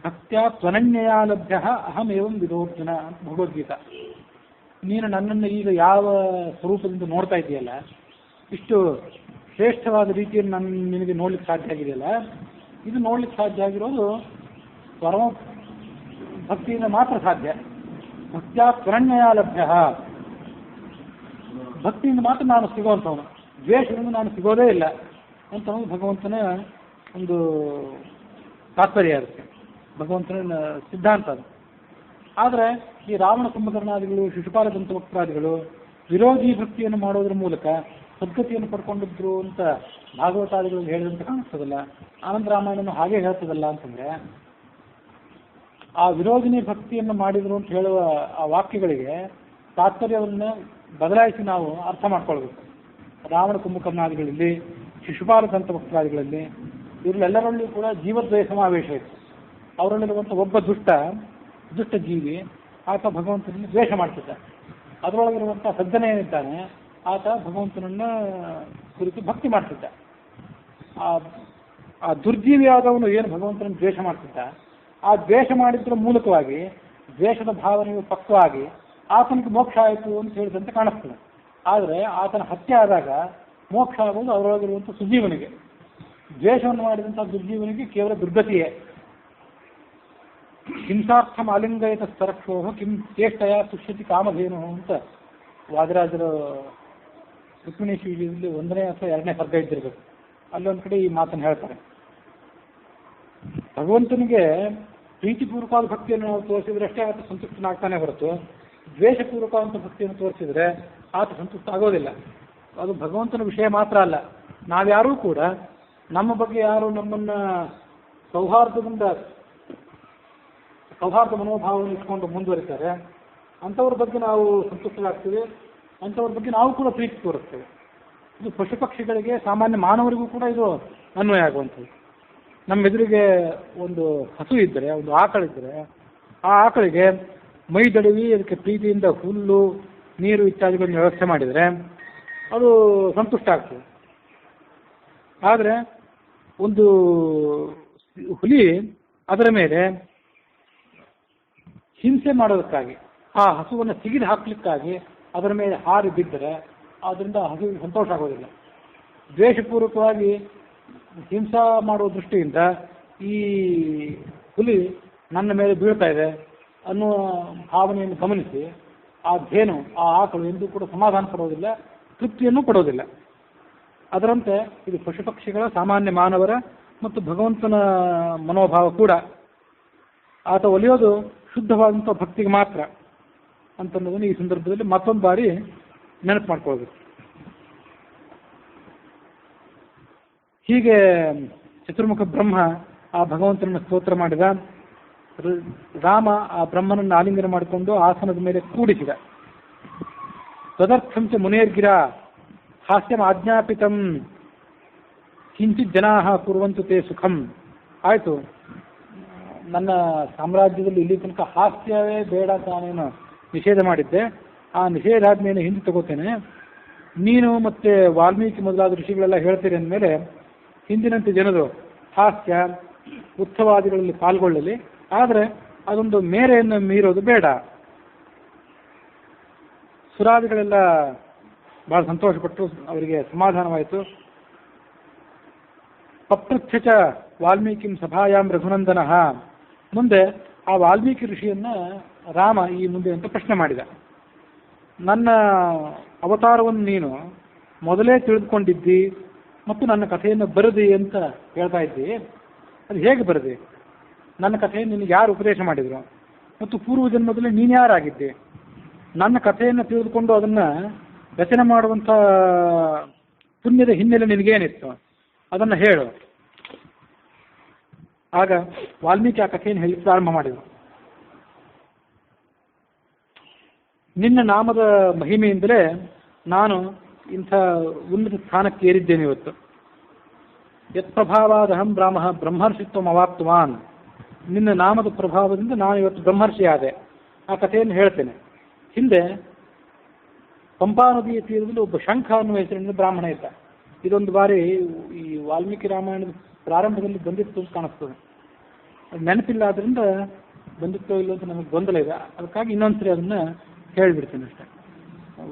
ಭಕ್ತ್ಯಾ ತ್ವನನ್ಯಯಾ ಲಭ್ಯ ಅಹಮೇವಂ ವಿಧೋರ್ಜುನ ಅಂತ ಭಗವದ್ಗೀತಾ. ನೀನು ನನ್ನನ್ನು ಈಗ ಯಾವ ಸ್ವರೂಪದಿಂದ ನೋಡ್ತಾ ಇದೆಯಲ್ಲ, ಇಷ್ಟು ಶ್ರೇಷ್ಠವಾದ ರೀತಿಯಲ್ಲಿ ನಿನಗೆ ನೋಡ್ಲಿಕ್ಕೆ ಸಾಧ್ಯ ಆಗಿದೆಯಲ್ಲ, ಇದು ನೋಡ್ಲಿಕ್ಕೆ ಸಾಧ್ಯ ಆಗಿರೋದು ಪರಮ ಭಕ್ತಿಯಿಂದ ಮಾತ್ರ ಸಾಧ್ಯ. ಭಕ್ತ್ಯಾ ತ್ವನನ್ಯಯಾ ಲಭ್ಯ, ಭಕ್ತಿಯಿಂದ ಮಾತ್ರ ನಾನು ಸಿಗುವಂಥವನು, ದ್ವೇಷದಿಂದ ನಾನು ಸಿಗೋದೇ ಇಲ್ಲ ಅಂತ ಭಗವಂತನ ಒಂದು ತಾತ್ಪರ್ಯ ಇರುತ್ತೆ, ಭಗವಂತನ ಸಿದ್ಧಾಂತ ಅದು. ಆದರೆ ಈ ರಾವಣ ಕುಂಭಕರ್ಣಾದಿಗಳು, ಶಿಶುಪಾಲ ದಂತವಕ್ತಾದಿಗಳು ವಿರೋಧಿ ಭಕ್ತಿಯನ್ನು ಮಾಡೋದ್ರ ಮೂಲಕ ಸದ್ಗತಿಯನ್ನು ಪಡ್ಕೊಂಡಿದ್ರು ಅಂತ ಭಾಗವತಾದಿಗಳು ಹೇಳಿದಂತ ಕಾಣಿಸ್ತದಲ್ಲ. ಆನಂದ ರಾಮಾಯಣನು ಹಾಗೆ ಹೇಳ್ತದಲ್ಲ ಅಂತಂದ್ರೆ, ಆ ವಿರೋಧಿನಿ ಭಕ್ತಿಯನ್ನು ಮಾಡಿದ್ರು ಅಂತ ಹೇಳುವ ಆ ವಾಕ್ಯಗಳಿಗೆ ತಾತ್ಪರ್ಯವನ್ನು ಬದಲಾಯಿಸಿ ನಾವು ಅರ್ಥ ಮಾಡ್ಕೊಳ್ಬೇಕು. ರಾವಣ ಕುಂಭಕರ್ಣಾದಿಗಳಲ್ಲಿ, ಶಿಶುಪಾಲ ದಂತವಕ್ತಾದಿಗಳಲ್ಲಿ ಇವರೆಲ್ಲರಲ್ಲೂ ಕೂಡ ಜೀವದ್ವಯ ಸಮಾವೇಶ ಇತ್ತು. ಅವರಲ್ಲಿರುವಂಥ ಒಬ್ಬ ದುಷ್ಟ ಜೀವಿ ಆತ ಭಗವಂತನನ್ನು ದ್ವೇಷ ಮಾಡ್ತಿದ್ದ. ಅದರೊಳಗಿರುವಂಥ ಸಜ್ಜನ ಏನಿದ್ದಾನೆ ಆತ ಭಗವಂತನನ್ನ ಕುರಿತು ಭಕ್ತಿ ಮಾಡ್ತಿದ್ದ. ಆ ದುರ್ಜೀವಿಯಾದವನು ಏನು ಭಗವಂತನನ್ನು ದ್ವೇಷ ಮಾಡ್ತಿದ್ದ, ಆ ದ್ವೇಷ ಮಾಡಿದ್ರ ಮೂಲಕವಾಗಿ ದ್ವೇಷದ ಭಾವನೆಯು ಪಕ್ವವಾಗಿ ಆತನಿಗೆ ಮೋಕ್ಷ ಆಯಿತು ಅಂತ ಹೇಳಿದಂತೆ ಕಾಣಿಸ್ತದೆ. ಆದರೆ ಆತನ ಹತ್ಯೆ ಆದಾಗ ಮೋಕ್ಷ ಆಗುವುದು ಅವರೊಳಗಿರುವಂಥ ಸುಜೀವನಿಗೆ. ದ್ವೇಷವನ್ನು ಮಾಡಿದಂಥ ದುರ್ಜೀವನಿಗೆ ಕೇವಲ ದುರ್ಗತಿಯೇ. ಹಿಂಸಾರ್ಥಂ ಆಲಿಂಗಯತ ಸ್ತರಕ್ಷೋಹ ಕಿಂ ಚೇಷ್ಟಯ ತುಷ್ಯತಿ ಕಾಮಧೇನು ಅಂತ ವಾದಿರಾಜರ ರುಕ್ಮಿಣೀಶ್ ವಿಜಯದಲ್ಲಿ 1ನೇ ಅಥವಾ 2ನೇ ಸರ್ಗ ಇದ್ದಿರಬೇಕು. ಅಲ್ಲೊಂದು ಕಡೆ ಈ ಮಾತನ್ನು ಹೇಳ್ತಾರೆ. ಭಗವಂತನಿಗೆ ಪ್ರೀತಿಪೂರ್ವಕವಾದ ಭಕ್ತಿಯನ್ನು ನಾವು ತೋರಿಸಿದ್ರೆ ಅಷ್ಟೇ ಆತ ಸಂತುಷ್ಟನಾಗ್ತಾನೆ ಹೊರತು, ದ್ವೇಷಪೂರ್ವಕವಾದಂಥ ಭಕ್ತಿಯನ್ನು ತೋರಿಸಿದ್ರೆ ಆತ ಸಂತುಷ್ಟ ಆಗೋದಿಲ್ಲ. ಅದು ಭಗವಂತನ ವಿಷಯ ಮಾತ್ರ ಅಲ್ಲ, ನಾವ್ಯಾರೂ ಕೂಡ ನಮ್ಮ ಬಗ್ಗೆ ಯಾರು ನಮ್ಮನ್ನ ಸೌಹಾರ್ದ ಮನೋಭಾವವನ್ನು ಇಟ್ಕೊಂಡು ಮುಂದುವರಿತಾರೆ ಅಂಥವ್ರ ಬಗ್ಗೆ ನಾವು ಸಂತುಷ್ಟರಾಗ್ತೀವಿ, ಅಂಥವ್ರ ಬಗ್ಗೆ ನಾವು ಕೂಡ ಪ್ರೀತಿ ತೋರಿಸ್ತೇವೆ. ಇದು ಪಶು ಪಕ್ಷಿಗಳಿಗೆ, ಸಾಮಾನ್ಯ ಮಾನವರಿಗೂ ಕೂಡ ಇದು ಅನ್ವಯ ಆಗುವಂಥದ್ದು. ನಮ್ಮ ಎದುರಿಗೆ ಒಂದು ಹಸು ಇದ್ದರೆ, ಒಂದು ಆಕಳಿದ್ದರೆ, ಆ ಆಕಳಿಗೆ ಮೈ ದಡವಿ ಅದಕ್ಕೆ ಪ್ರೀತಿಯಿಂದ ಹುಲ್ಲು, ನೀರು ಇತ್ಯಾದಿಗಳನ್ನು ವ್ಯವಸ್ಥೆ ಮಾಡಿದರೆ ಅದು ಸಂತುಷ್ಟ ಆಗ್ತದೆ. ಆದರೆ ಒಂದು ಹುಲಿ ಅದರ ಮೇಲೆ ಹಿಂಸೆ ಮಾಡೋದಕ್ಕಾಗಿ, ಆ ಹಸುವನ್ನು ಸಿಗಿದು ಹಾಕ್ಲಿಕ್ಕಾಗಿ ಅದರ ಮೇಲೆ ಹಾರಿ ಬಿದ್ದರೆ ಅದರಿಂದ ಹಸುವಿಗೆ ಸಂತೋಷ ಆಗೋದಿಲ್ಲ. ದ್ವೇಷಪೂರ್ವಕವಾಗಿ ಹಿಂಸಾ ಮಾಡುವ ದೃಷ್ಟಿಯಿಂದ ಈ ಹುಲಿ ನನ್ನ ಮೇಲೆ ಬೀಳ್ತಾ ಇದೆ ಅನ್ನುವ ಭಾವನೆಯನ್ನು ಗಮನಿಸಿ ಆ ಧೇನು, ಆ ಆಕಳು ಎಂದೂ ಕೂಡ ಸಮಾಧಾನ ಪಡೋದಿಲ್ಲ, ತೃಪ್ತಿಯನ್ನು ಪಡೋದಿಲ್ಲ. ಅದರಂತೆ ಇದು ಪಶು ಪಕ್ಷಿಗಳ, ಸಾಮಾನ್ಯ ಮಾನವರ ಮತ್ತು ಭಗವಂತನ ಮನೋಭಾವ ಕೂಡ. ಆತ ಒಲಿಯೋದು ಶುದ್ಧವಾದಂಥ ಭಕ್ತಿಗೆ ಮಾತ್ರ ಅಂತನ್ನೋದನ್ನು ಈ ಸಂದರ್ಭದಲ್ಲಿ ಮತ್ತೊಂದು ಬಾರಿ ನೆನಪು ಮಾಡ್ಕೊಳ್ಬೇಕು. ಹೀಗೆ ಚತುರ್ಮುಖ ಬ್ರಹ್ಮ ಆ ಭಗವಂತನನ್ನು ಸ್ತೋತ್ರ ಮಾಡಿದ. ರಾಮ ಆ ಬ್ರಹ್ಮನನ್ನು ಆಲಿಂಗನ ಮಾಡಿಕೊಂಡು ಆಸನದ ಮೇಲೆ ಕೂಡಿಸಿದ. ತದರ್ಥಂಚ ಮುನೇರ್ಗಿರ ಹಾಸ್ಯಂ ಆಜ್ಞಾಪಿತಂ ಕಿಂಚಿತ್ ಜನಾ ಕುರುವಂತು ತೇ ಸುಖಂ. ಆಯಿತು, ನನ್ನ ಸಾಮ್ರಾಜ್ಯದಲ್ಲಿ ಇಲ್ಲಿ ತನಕ ಹಾಸ್ಯವೇ ಬೇಡ ತಾನೇನು ನಿಷೇಧ ಮಾಡಿದ್ದೆ, ಆ ನಿಷೇಧಾಜ್ಞೆಯನ್ನು ಹಿಂದೆ ತಗೋತೇನೆ. ನೀನು ಮತ್ತೆ ವಾಲ್ಮೀಕಿ ಮೊದಲಾದ ಋಷಿಗಳೆಲ್ಲ ಹೇಳ್ತೀರಿ ಅಂದಮೇಲೆ ಹಿಂದಿನಂತೆ ಜನರು ಹಾಸ್ಯ ಉತ್ಸವಾದಿಗಳಲ್ಲಿ ಪಾಲ್ಗೊಳ್ಳಲಿ, ಆದರೆ ಅದೊಂದು ಮೇರೆಯನ್ನು ಮೀರೋದು ಬೇಡ. ಸುರಾದಿಗಳೆಲ್ಲ ಬಹಳ ಸಂತೋಷಪಟ್ಟರು, ಅವರಿಗೆ ಸಮಾಧಾನವಾಯಿತು. ಪಪ್ರಚ್ಛ ವಾಲ್ಮೀಕಿಂ ಸಭಾಯಾಂ ರಘುನಂದನ. ಮುಂದೆ ಆ ವಾಲ್ಮೀಕಿ ಋಷಿಯನ್ನ ರಾಮ ಈ ಮುಂದೆ ಅಂತ ಪ್ರಶ್ನೆ ಮಾಡಿದ. ನನ್ನ ಅವತಾರವನ್ನು ನೀನು ಮೊದಲೇ ತಿಳಿದುಕೊಂಡಿದ್ದಿ ಮತ್ತು ನನ್ನ ಕಥೆಯನ್ನು ಬರೆದಿ ಅಂತ ಹೇಳ್ತಾ ಇದ್ದಿ, ಅದು ಹೇಗೆ ಬರೆದಿ? ನನ್ನ ಕಥೆಯನ್ನು ನಿನಗೆ ಯಾರು ಉಪದೇಶ ಮಾಡಿದರು? ಮತ್ತು ಪೂರ್ವ ಜನ್ಮದಲ್ಲಿ ನೀನು ಯಾರಾಗಿದ್ದೆ? ನನ್ನ ಕಥೆಯನ್ನು ತಿಳಿದುಕೊಂಡು ಅದನ್ನು ರಚನೆ ಮಾಡುವಂಥ ಪುಣ್ಯದ ಹಿನ್ನೆಲೆ ನಿನಗೇನಿತ್ತು ಅದನ್ನು ಹೇಳು. ಆಗ ವಾಲ್ಮೀಕಿ ಆ ಕಥೆಯನ್ನು ಹೇಳಿ ಪ್ರಾರಂಭ ಮಾಡಿದರು. ನಿನ್ನ ನಾಮದ ಮಹಿಮೆಯಿಂದಲೇ ನಾನು ಇಂಥ ಉನ್ನತ ಸ್ಥಾನಕ್ಕೆ ಏರಿದ್ದೇನೆ ಇವತ್ತು. ಯತ್ ಪ್ರಭಾವಾದಹಂ ಬ್ರಹ್ಮರ್ಷಿತ್ವ ಅವಾಪ್ತವಾನ್. ನಿನ್ನ ನಾಮದ ಪ್ರಭಾವದಿಂದ ನಾನು ಇವತ್ತು ಬ್ರಹ್ಮರ್ಷಿ ಆದೆ. ಆ ಕಥೆಯನ್ನು ಹೇಳ್ತೇನೆ. ಹಿಂದೆ ಪಂಪಾ ನದಿಯ ತೀರದಲ್ಲಿ ಒಬ್ಬ ಶಂಖ ಅನ್ನುವ ಹೆಸರಿನ ಬ್ರಾಹ್ಮಣ ಇದ್ದ. ಇದೊಂದು ಬಾರಿ ಈ ವಾಲ್ಮೀಕಿ ರಾಮಾಯಣದ ಪ್ರಾರಂಭದಲ್ಲಿ ಬಂದಿತ್ತು ಅಂತ ಕಾಣಿಸ್ತದೆ. ಅದು ನೆನಪಿಲ್ಲ, ಆದ್ದರಿಂದ ಬಂದಿತ್ತೋ ಇಲ್ಲೋ ಅಂತ ನಮಗೆ ಗೊಂದಲ ಇದೆ. ಅದಕ್ಕಾಗಿ ಇನ್ನೊಂದ್ಸರಿ ಅದನ್ನು ಹೇಳಿಬಿಡ್ತೇನೆ ಅಷ್ಟೇ.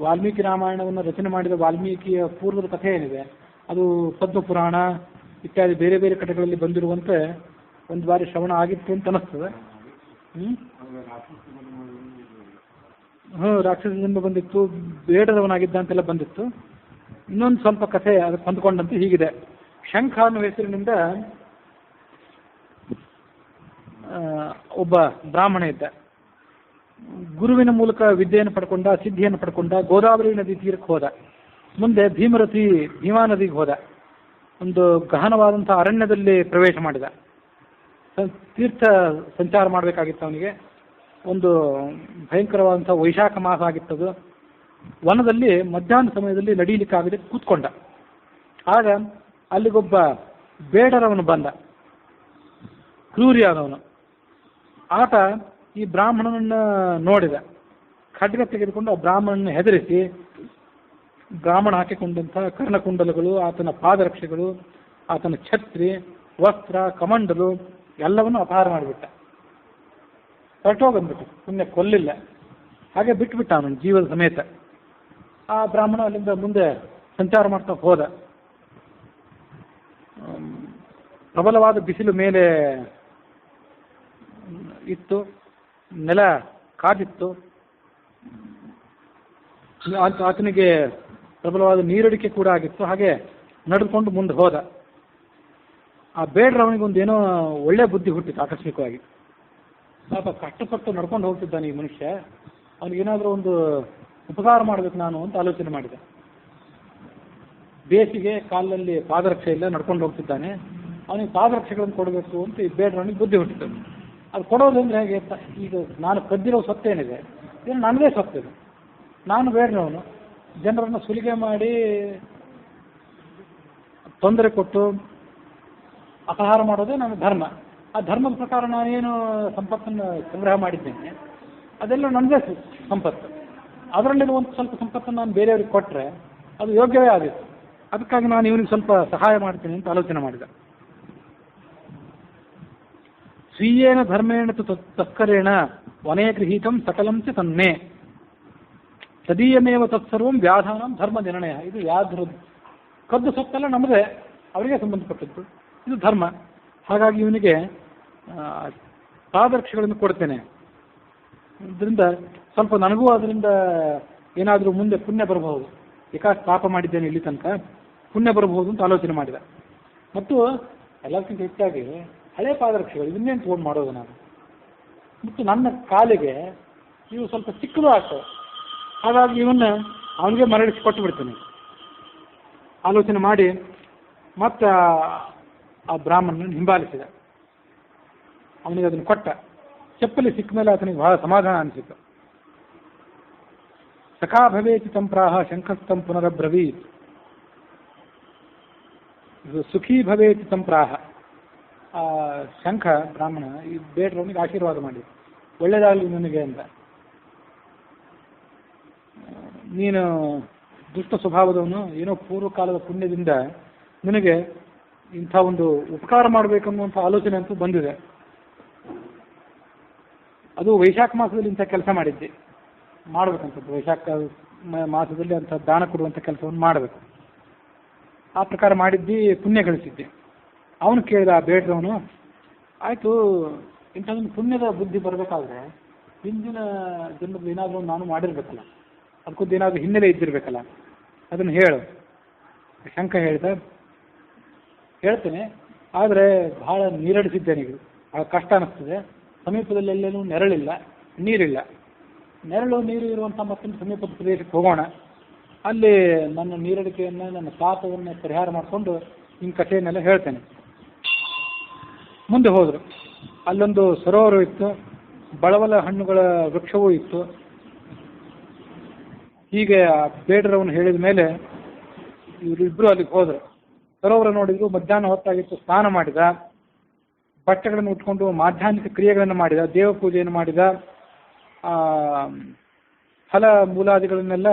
ವಾಲ್ಮೀಕಿ ರಾಮಾಯಣವನ್ನು ರಚನೆ ಮಾಡಿದ ವಾಲ್ಮೀಕಿಯ ಪೂರ್ವದ ಕಥೆ ಏನಿದೆ ಅದು ಪದ್ಮಪುರಾಣ ಇತ್ಯಾದಿ ಬೇರೆ ಬೇರೆ ಕಥೆಗಳಲ್ಲಿ ಬಂದಿರುವಂತೆ ಒಂದು ಬಾರಿ ಶ್ರವಣ ಆಗಿತ್ತು ಅಂತ ಅನ್ನಿಸ್ತದೆ. ರಾಕ್ಷಸ ಜನ್ಮ ಬಂದಿತ್ತು, ಬೇಡದವನಾಗಿದ್ದ ಅಂತೆಲ್ಲ ಬಂದಿತ್ತು. ಇನ್ನೊಂದು ಸ್ವಲ್ಪ ಕಥೆ ಅದಕ್ಕೆ ಹೊಂದ್ಕೊಂಡಂತೆ ಹೀಗಿದೆ. ಶಂಖ ಅನ್ನುವ ಹೆಸರಿನಿಂದ ಒಬ್ಬ ಬ್ರಾಹ್ಮಣ ಇದ್ದ. ಗುರುವಿನ ಮೂಲಕ ವಿದ್ಯೆಯನ್ನು ಪಡ್ಕೊಂಡ, ಸಿದ್ಧಿಯನ್ನು ಪಡ್ಕೊಂಡ. ಗೋದಾವರಿ ನದಿ ತೀರಕ್ಕೆ ಹೋದ. ಮುಂದೆ ಭೀಮಾ ನದಿಗೆ ಹೋದ. ಒಂದು ಗಹನವಾದಂಥ ಅರಣ್ಯದಲ್ಲಿ ಪ್ರವೇಶ ಮಾಡಿದ. ತೀರ್ಥ ಸಂಚಾರ ಮಾಡಬೇಕಾಗಿತ್ತು ಅವನಿಗೆ. ಒಂದು ಭಯಂಕರವಾದಂಥ ವೈಶಾಖ ಮಾಸ ಆಗಿತ್ತದು. ವನದಲ್ಲಿ ಮಧ್ಯಾಹ್ನ ಸಮಯದಲ್ಲಿ ನಡೀಲಿಕ್ಕಾಗದೆ ಕೂತ್ಕೊಂಡ. ಆಗ ಅಲ್ಲಿಗೊಬ್ಬ ಬೇಡರವನು ಬಂದ, ಕ್ರೂರಿಯಾದವನು. ಆತ ಈ ಬ್ರಾಹ್ಮಣನನ್ನು ನೋಡಿದ. ಖಡ್ಗ ತೆಗೆದುಕೊಂಡು ಆ ಬ್ರಾಹ್ಮಣನ ಹೆದರಿಸಿ ಬ್ರಾಹ್ಮಣ ಹಾಕಿಕೊಂಡಂಥ ಕರ್ಣಕುಂಡಲಗಳು, ಆತನ ಪಾದರಕ್ಷೆಗಳು, ಆತನ ಛತ್ರಿ, ವಸ್ತ್ರ, ಕಮಂಡಲು ಎಲ್ಲವನ್ನೂ ಅಪಹಾರ ಮಾಡಿಬಿಟ್ಟ. ಹೊರಟೋಗಂದ್ಬಿಟ್ಟು, ಸುಮ್ಮನೆ ಕೊಲ್ಲಿಲ್ಲ, ಹಾಗೆ ಬಿಟ್ಟುಬಿಟ್ಟ ಅವನು ಜೀವದ ಸಮೇತ. ಆ ಬ್ರಾಹ್ಮಣ ಅಲ್ಲಿಂದ ಮುಂದೆ ಸಂಚಾರ ಮಾಡ್ತಾ ಹೋದ. ಪ್ರಬಲವಾದ ಬಿಸಿಲು ಮೇಲೆ ಇತ್ತು, ನೆಲ ಕಾದಿತ್ತು. ಆತನಿಗೆ ಪ್ರಬಲವಾದ ನೀರಡಿಕೆ ಕೂಡ ಆಗಿತ್ತು. ಹಾಗೆ ನಡೆದುಕೊಂಡು ಮುಂದೆ ಹೋದ. ಆ ಬೇಡ್ರವನಿಗೊಂದು ಏನೋ ಒಳ್ಳೆ ಬುದ್ಧಿ ಹುಟ್ಟಿತ್ತು ಆಕಸ್ಮಿಕವಾಗಿ. ಪಾಪ ಕಷ್ಟಪಟ್ಟು ನಡ್ಕೊಂಡು ಹೋಗ್ತಿದ್ದಾನೆ ಈ ಮನುಷ್ಯ, ಅವನಿಗೇನಾದರೂ ಒಂದು ಉಪಕಾರ ಮಾಡಬೇಕು ನಾನು ಅಂತ ಆಲೋಚನೆ ಮಾಡಿದ. ಬೇಸಿಗೆ, ಕಾಲಲ್ಲಿ ಪಾದರಕ್ಷೆ ಇಲ್ಲ, ನಡ್ಕೊಂಡು ಹೋಗ್ತಿದ್ದಾನೆ. ಅವನಿಗೆ ಪಾದರಕ್ಷೆಗಳನ್ನು ಕೊಡಬೇಕು ಅಂತ ಈ ಬೇಡ್ರವನಿಗೆ ಬುದ್ಧಿ ಹುಟ್ಟಿತ್ತು. ಅದು ಕೊಡೋದು ಅಂದರೆ ಹೇಗೆ? ಈಗ ನಾನು ಕದ್ದಿರೋ ಸೊತ್ತೇನಿದೆ ಇದು ನನ್ನದೇ ಸೊತ್ತಿದೆ. ನಾನು ಬೇಡ್ರವನು ಜನರನ್ನು ಸುಲಿಗೆ ಮಾಡಿ ತೊಂದರೆ ಕೊಟ್ಟು ಅಪಹಾರ ಮಾಡೋದೇ ನನ್ನ ಧರ್ಮ. ಆ ಧರ್ಮದ ಪ್ರಕಾರ ನಾನೇನು ಸಂಪತ್ತನ್ನು ಸಂಗ್ರಹ ಮಾಡಿದ್ದೇನೆ ಅದೆಲ್ಲ ನನ್ನದೇ ಸಂಪತ್ತು. ಅದರಲ್ಲಿ ಒಂದು ಸ್ವಲ್ಪ ಸಂಪತ್ತನ್ನು ನಾನು ಬೇರೆಯವ್ರಿಗೆ ಕೊಟ್ಟರೆ ಅದು ಯೋಗ್ಯವೇ ಆಗಿತ್ತು. ಅದಕ್ಕಾಗಿ ನಾನು ಇವನಿಗೆ ಸ್ವಲ್ಪ ಸಹಾಯ ಮಾಡ್ತೀನಿ ಅಂತ ಆಲೋಚನೆ ಮಾಡಿದ. ಸ್ವೀಯೇನ ಧರ್ಮೇಣ ತತ್ಕರೇಣ ವನೇ ಗೃಹೀತಂ ಸಕಲಂ ಚ ತನ್ನೇ ತದೀಯಮೇವ ತತ್ಸರ್ವಂ ವ್ಯಾಧಾನಂ ಧರ್ಮ ನಿರ್ಣಯ. ಇದು ಯಾವ್ದು ಕದ್ದು ಸೊತ್ತೆಲ್ಲ ನಮ್ಮದೇ, ಅವರಿಗೆ ಸಂಬಂಧಪಟ್ಟದ್ದು, ಇದು ಧರ್ಮ. ಹಾಗಾಗಿ ಇವನಿಗೆ ಪಾದರಕ್ಷೆಗಳನ್ನು ಕೊಡ್ತೇನೆ. ಇದರಿಂದ ಸ್ವಲ್ಪ ನನಗೂ ಅದರಿಂದ ಏನಾದರೂ ಮುಂದೆ ಪುಣ್ಯ ಬರಬಹುದು. ಏಕಾಸ್ ಪಾಪ ಮಾಡಿದ್ದೇನೆ ಇಲ್ಲಿ ತನಕ, ಪುಣ್ಯ ಬರಬಹುದು ಅಂತ ಆಲೋಚನೆ ಮಾಡಿದ. ಮತ್ತು ಎಲ್ಲಕ್ಕಿಂತ ಹೆಚ್ಚಾಗಿ ಹಳೆ ಪಾದರಕ್ಷೆಗಳು ಇದನ್ನೇನು ತೊಗೊಂಡು ಮಾಡೋದು ನಾನು. ಮತ್ತು ನನ್ನ ಕಾಲಿಗೆ ಇವು ಸ್ವಲ್ಪ ಚಿಕ್ಕದು ಆಗ್ತವೆ. ಹಾಗಾಗಿ ಇವನ್ನ ಅವನಿಗೆ ಮರಳಿಸಿ ಕೊಟ್ಟು ಬಿಡ್ತೇನೆ ಆಲೋಚನೆ ಮಾಡಿ ಮತ್ತೆ ಆ ಬ್ರಾಹ್ಮಣನ ಹಿಂಬಾಲಿಸಿದ. ಅವನಿಗೆ ಅದನ್ನು ಕೊಟ್ಟ. ಚಪ್ಪಲಿ ಸಿಕ್ಕ ಮೇಲೆ ಆತನಿಗೆ ಬಹಳ ಸಮಾಧಾನ ಅನಿಸಿತು. ಸಖಾ ಭವೇತಿ ತಂಪ್ರಾಹ ಶಂಖಸ್ಥಂ ಪುನರಬ್ರವೀತ್ ಸುಖೀ ಭವೇತಿ ತಂಪ್ರಾಹ. ಆ ಶಂಖ ಬ್ರಾಹ್ಮಣ ಈ ಬೇಡ್ರವನಿಗೆ ಆಶೀರ್ವಾದ ಮಾಡಿ ಒಳ್ಳೆಯದಾಗಲಿ ನನಗೆ ಅಂತ. ನೀನು ದುಷ್ಟ ಸ್ವಭಾವದವನು, ಏನೋ ಪೂರ್ವಕಾಲದ ಪುಣ್ಯದಿಂದ ನಿನಗೆ ಇಂಥ ಒಂದು ಉಪಕಾರ ಮಾಡಬೇಕನ್ನುವಂಥ ಆಲೋಚನೆ ಅಂತೂ ಬಂದಿದೆ. ಅದು ವೈಶಾಖ ಮಾಸದಲ್ಲಿ ಇಂಥ ಕೆಲಸ ಮಾಡಿದ್ದೆ, ಮಾಡಬೇಕಂಥದ್ದು. ವೈಶಾಖ ಮಾಸದಲ್ಲಿ ಅಂಥ ದಾನ ಕೊಡುವಂಥ ಕೆಲಸವನ್ನು ಮಾಡಬೇಕು. ಆ ಪ್ರಕಾರ ಮಾಡಿದ್ದಿ, ಪುಣ್ಯ ಗಳಿಸಿದ್ದೆ. ಅವನು ಕೇಳಿದ ಆ ಬೇಡ್ರವನು, ಆಯಿತು ಇಂಥದೊಂದು ಪುಣ್ಯದ ಬುದ್ಧಿ ಬರಬೇಕಾದ್ರೆ ಹಿಂದಿನ ಜನ್ಮದಲ್ಲಿ ಏನಾದರೂ ನಾನು ಮಾಡಿರ್ಬೇಕಲ್ಲ, ಅದಕ್ಕೊಂದು ಏನಾದರೂ ಹಿನ್ನೆಲೆ ಇದ್ದಿರಬೇಕಲ್ಲ, ಅದನ್ನು ಹೇಳು. ಶಂಕ ಹೇಳಿದ, ಹೇಳ್ತೇನೆ, ಆದರೆ ಬಹಳ ನೀರಡಿಸಿದ್ದೇನೆ. ಈಗ ಬಹಳ ಕಷ್ಟ ಅನ್ನಿಸ್ತದೆ. ಸಮೀಪದಲ್ಲಿ ಎಲ್ಲೇನೂ ನೆರಳಿಲ್ಲ, ನೀರಿಲ್ಲ. ನೆರಳು ನೀರು ಇರುವಂಥ ಮತ್ತೊಂದು ಸಮೀಪದ ಪ್ರದೇಶಕ್ಕೆ ಹೋಗೋಣ, ಅಲ್ಲಿ ನನ್ನ ನೀರಡಿಕೆಯನ್ನು ನನ್ನ ಪಾಪವನ್ನು ಪರಿಹಾರ ಮಾಡಿಕೊಂಡು ನಿಮ್ಮ ಕಥೆಯನ್ನೆಲ್ಲ ಹೇಳ್ತೇನೆ. ಮುಂದೆ ಹೋದರು. ಅಲ್ಲೊಂದು ಸರೋವರ ಇತ್ತು, ಬಳವಲ ಹಣ್ಣುಗಳ ವೃಕ್ಷವೂ ಇತ್ತು. ಹೀಗೆ ಬೇಡರವನು ಹೇಳಿದ ಮೇಲೆ ಇವರಿಬ್ಬರು ಅಲ್ಲಿಗೆ ಹೋದರು. ಸರೋವರ ನೋಡಿದ್ರು, ಮಧ್ಯಾಹ್ನ ಹೊತ್ತಾಗಿತ್ತು. ಸ್ನಾನ ಮಾಡಿದ, ಬಟ್ಟೆಗಳನ್ನು ಉಟ್ಕೊಂಡು ಮಾಧ್ಯಾಹ್ನಿಕ ಕ್ರಿಯೆಗಳನ್ನು ಮಾಡಿದ, ದೇವ ಪೂಜೆಯನ್ನು ಮಾಡಿದ, ಫಲ ಮೂಲಾದಿಗಳನ್ನೆಲ್ಲ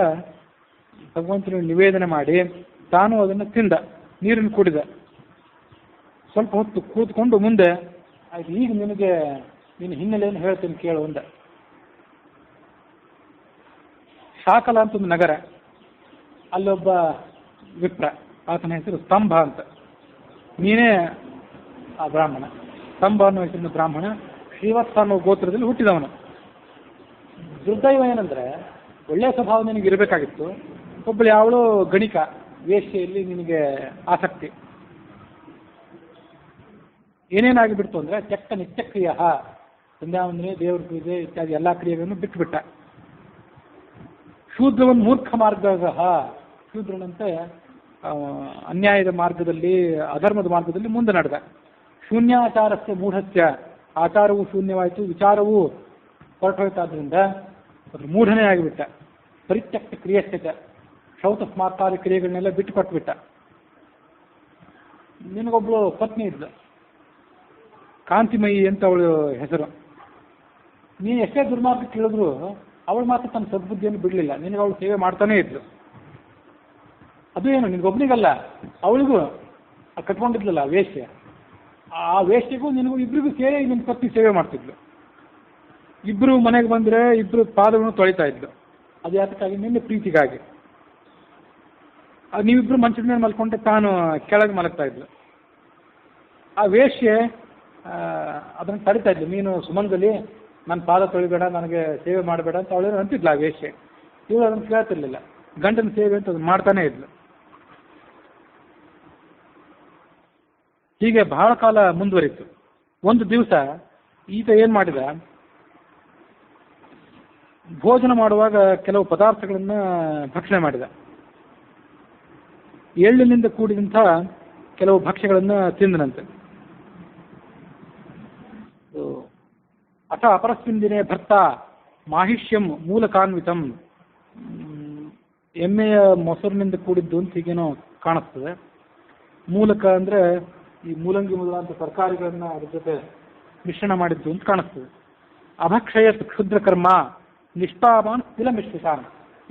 ಭಗವಂತನಿಗೆ ನಿವೇದನೆ ಮಾಡಿ ತಾನು ಅದನ್ನು ತಿಂದ, ನೀರನ್ನು ಕುಡಿದ. ಸ್ವಲ್ಪ ಹೊತ್ತು ಕೂತ್ಕೊಂಡು ಮುಂದೆ ಆಯ್ತು, ಈಗ ನಿನಗೆ ನಿನ್ನ ಹಿನ್ನೆಲೆಯನ್ನು ಹೇಳ್ತೀನಿ ಕೇಳು ಅಂದ. ಶಾಕಲ ಅಂತ ಒಂದು ನಗರ, ಅಲ್ಲೊಬ್ಬ ವಿಪ್ರ, ಆತನ ಹೆಸರು ಸ್ತಂಭ ಅಂತ. ನೀನೇ ಆ ಬ್ರಾಹ್ಮಣ. ಸ್ತಂಭ ಅನ್ನೋ ಹೆಸರಿನ ಬ್ರಾಹ್ಮಣ, ಶ್ರೀವತ್ಸ ಅನ್ನೋ ಗೋತ್ರದಲ್ಲಿ ಹುಟ್ಟಿದವನು. ದುರ್ದೈವ ಏನಂದ್ರೆ, ಒಳ್ಳೆಯ ಸ್ವಭಾವ ನಿನಗೆ ಇರಬೇಕಾಗಿತ್ತು. ಒಬ್ಬಳು ಯಾವಳು ಗಣಿಕ, ವೇಶ್ಯೆಯಲ್ಲಿ ನಿನಗೆ ಆಸಕ್ತಿ. ಏನೇನಾಗಿಬಿಡ್ತು ಅಂದರೆ, ಚಕ್ಕ ನಿತ್ಯಕ್ರಿಯ, ಸಂಧ್ಯಾವಂದನೆ, ದೇವರ ಪೂಜೆ ಇತ್ಯಾದಿ ಎಲ್ಲ ಕ್ರಿಯೆಗಳನ್ನು ಬಿಟ್ಟುಬಿಟ್ಟ. ಶೂದ್ರವನ್ನು ಮೂರ್ಖ ಮಾರ್ಗ, ಶೂದ್ರನಂತೆ ಅನ್ಯಾಯದ ಮಾರ್ಗದಲ್ಲಿ, ಅಧರ್ಮದ ಮಾರ್ಗದಲ್ಲಿ ಮುಂದೆ ನಡೆದ. ಶೂನ್ಯಾಚಾರಸ್ಯ ಮೂಢಸ್ಯ, ಆಚಾರವೂ ಶೂನ್ಯವಾಯಿತು, ವಿಚಾರವೂ ಹೊರಟೋಯ್ತಾದ್ರಿಂದ ಅದ್ರ ಮೂಢನೇ ಆಗಿಬಿಟ್ಟ. ಪರಿತ್ಯಕ್ತ ಕ್ರಿಯಸ್ಥಿತ, ಶೌತ ಸ್ಮಾರ್ತಾದಿ ಕ್ರಿಯೆಗಳನ್ನೆಲ್ಲ ಬಿಟ್ಟು ಕೊಟ್ಬಿಟ್ಟ. ನಿನಗೊಬ್ಳು ಪತ್ನಿ ಇದ್ದ, ಕಾಂತಿಮಯಿ ಅಂತ ಅವಳು ಹೆಸರು. ನೀನು ಎಷ್ಟೇ ದುರ್ಮಾರ್ಗಕ್ಕೆ ಹೇಳಿದ್ರು ಅವಳು ಮಾತ್ರ ತನ್ನ ಸದ್ಬುದ್ಧಿಯನ್ನು ಬಿಡಲಿಲ್ಲ, ನಿನಗೆ ಅವಳು ಸೇವೆ ಮಾಡ್ತಾನೇ ಇದ್ಲು. ಅದು ಏನು, ನಿನಗೊಬ್ಬನಿಗಲ್ಲ, ಅವಳಿಗೂ ಕಟ್ಕೊಂಡಿದ್ಲಲ್ಲ ವೇಶ್ಯ, ಆ ವೇಶ್ಯೆಗೂ ನಿನಗೂ ಇಬ್ಬರಿಗೂ ಸೇರಿ ನಿನ್ನ ಪತ್ನಿ ಸೇವೆ ಮಾಡ್ತಿದ್ಲು. ಇಬ್ಬರು ಮನೆಗೆ ಬಂದರೆ ಇಬ್ಬರು ಪಾದವನ್ನು ತೊಳಿತಾ ಇದ್ಲು. ಅದು ಯಾತಕ್ಕಾಗಿ? ನಿನ್ನ ಪ್ರೀತಿಗಾಗಿ. ನೀವಿಬ್ಬರು ಮಂಚದ ಮೇಲೆ ಮಲ್ಕೊಂಡೆ, ತಾನು ಕೆಳಗೆ ಮಲಗ್ತಾ ಇದ್ಲು. ಆ ವೇಶ್ಯೆ ಅದನ್ನು ತಡಿತಾ ಇದ್ಲು, ನೀನು ಸುಮಂಗಲಿ, ನನ್ನ ಪಾದ ತೊಳಿಬೇಡ, ನನಗೆ ಸೇವೆ ಮಾಡಬೇಡ ಅಂತ ಅವಳೇನು ಅಂತಿದ್ಲು ಆ ವೇಶ್ಯೆ. ಇವಳು ಅದನ್ನು ಕೇಳ್ತಿರ್ಲಿಲ್ಲ, ಗಂಡನ ಸೇವೆ ಅಂತ ಅದನ್ನು ಮಾಡ್ತಾನೆ ಇದ್ಲು. ಹೀಗೆ ಬಹಳ ಕಾಲ ಮುಂದುವರಿತು. ಒಂದು ದಿವಸ ಈತ ಏನು ಮಾಡಿದ, ಭೋಜನ ಮಾಡುವಾಗ ಕೆಲವು ಪದಾರ್ಥಗಳನ್ನು ಭಕ್ಷಣೆ ಮಾಡಿದ. ಎಳ್ಳಿನಿಂದ ಕೂಡಿದಂಥ ಕೆಲವು ಭಕ್ಷ್ಯಗಳನ್ನು ತಿಂದನಂತೆ. ಅಥ ಅಪರಸ್ಮಿನ್ ದಿನೇ ಭರ್ತ ಮಾಹಿಷ್ಯಂ ಮೂಲಕಾನ್ವಿತಂ, ಎಮ್ಮೆಯ ಮೊಸರಿನಿಂದ ಕೂಡಿದ್ದು ಅಂತ ಹೀಗೇನೋ ಕಾಣಿಸ್ತದೆ. ಮೂಲಕ ಅಂದರೆ ಈ ಮೂಲಂಗಿ ಮೊದಲಾದ ತರಕಾರಿಗಳನ್ನು ಅದ್ರ ಜೊತೆ ಮಿಶ್ರಣ ಮಾಡಿದ್ದು ಅಂತ ಕಾಣಿಸ್ತದೆ. ಅಭಕ್ಷಯತ್ ಕ್ಷುದ್ರ ಕರ್ಮ ನಿಷ್ಪಾಮಾನ್ ತಿಲ ಮಿಶ್ರಿತಾನ್,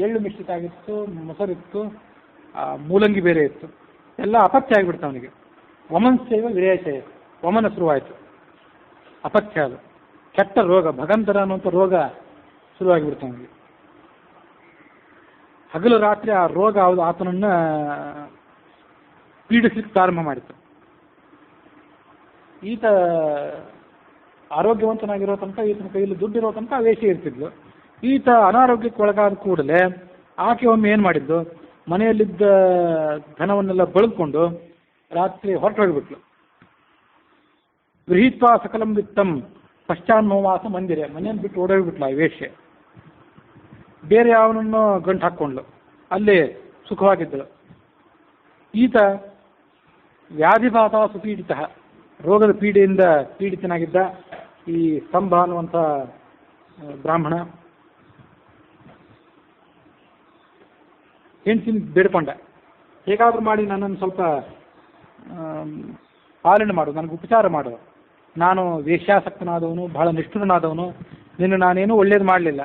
ಎಳ್ಳು ಮಿಶ್ರಿತ ಆಗಿತ್ತು, ಮೊಸರಿತ್ತು, ಮೂಲಂಗಿ ಬೇರೆ ಇತ್ತು, ಎಲ್ಲ ಅಪಥ್ಯ ಆಗಿಬಿಡ್ತು ಅವನಿಗೆ. ವಮನ್ಸೇವ ವಿರೇಚಯ, ವಮನ ಶುರುವಾಯಿತು, ಅಪಥ್ಯ, ಅದು ಕೆಟ್ಟ ರೋಗ, ಭಗಂತರ ಅನ್ನುವಂಥ ರೋಗ ಶುರುವಾಗಿಬಿಡ್ತು ಅವನಿಗೆ. ಹಗಲು ರಾತ್ರಿ ಆ ರೋಗ ಆತನನ್ನು ಪೀಡಿಸ್ಲಿಕ್ಕೆ ಪ್ರಾರಂಭ ಮಾಡಿತು. ಈತ ಆರೋಗ್ಯವಂತನಾಗಿರೋ ತನಕ, ಈತನ ಕೈಯಲ್ಲಿ ದುಡ್ಡಿರೋ ತನಕ ವೇಷೆ ಇರ್ತಿದ್ಲು. ಈತ ಅನಾರೋಗ್ಯಕ್ಕೆ ಒಳಗಾದ ಕೂಡಲೇ ಆಕೆ ಒಮ್ಮೆ ಏನು ಮಾಡಿದ್ದು, ಮನೆಯಲ್ಲಿದ್ದ ಧನವನ್ನೆಲ್ಲ ಬಳದ್ಕೊಂಡು ರಾತ್ರಿ ಹೊರಟೋಗಿಬಿಟ್ಲು. ಗೃಹೀತ್ವ ಸಕಲಂ ವಿತ್ತಂ ಪಶ್ಚಾನ್ಮವಾಸ ಮಂದಿರ, ಮನೆಯನ್ನು ಬಿಟ್ಟು ಓಡೋಗಿಬಿಟ್ಲು ಆ ವೇಶ್ಯೆ. ಬೇರೆ ಯಾವನನ್ನು ಗಂಟು ಹಾಕ್ಕೊಂಡ್ಲು, ಅಲ್ಲೇ ಸುಖವಾಗಿದ್ದಳು. ಈತ ವ್ಯಾಧಿಭಾತ ಸುಪೀಡಿತ, ರೋಗದ ಪೀಡೆಯಿಂದ ಪೀಡಿತನಾಗಿದ್ದ ಈ ಸ್ತಂಭ ಅನ್ನುವಂಥ ಬ್ರಾಹ್ಮಣ. ಹೆಂಡತಿನ ಬೇಡ್ಕೊಂಡ, ಹೇಗಾದರೂ ಮಾಡಿ ನನ್ನನ್ನು ಸ್ವಲ್ಪ ಪಾಲನೆ ಮಾಡು, ನನಗೆ ಉಪಚಾರ ಮಾಡು, ನಾನು ವೇಶ್ಯಾಸಕ್ತನಾದವನು, ಬಹಳ ನಿಷ್ಠುರನಾದವನು, ನಿನ್ನ ನಾನೇನು ಒಳ್ಳೇದು ಮಾಡಲಿಲ್ಲ,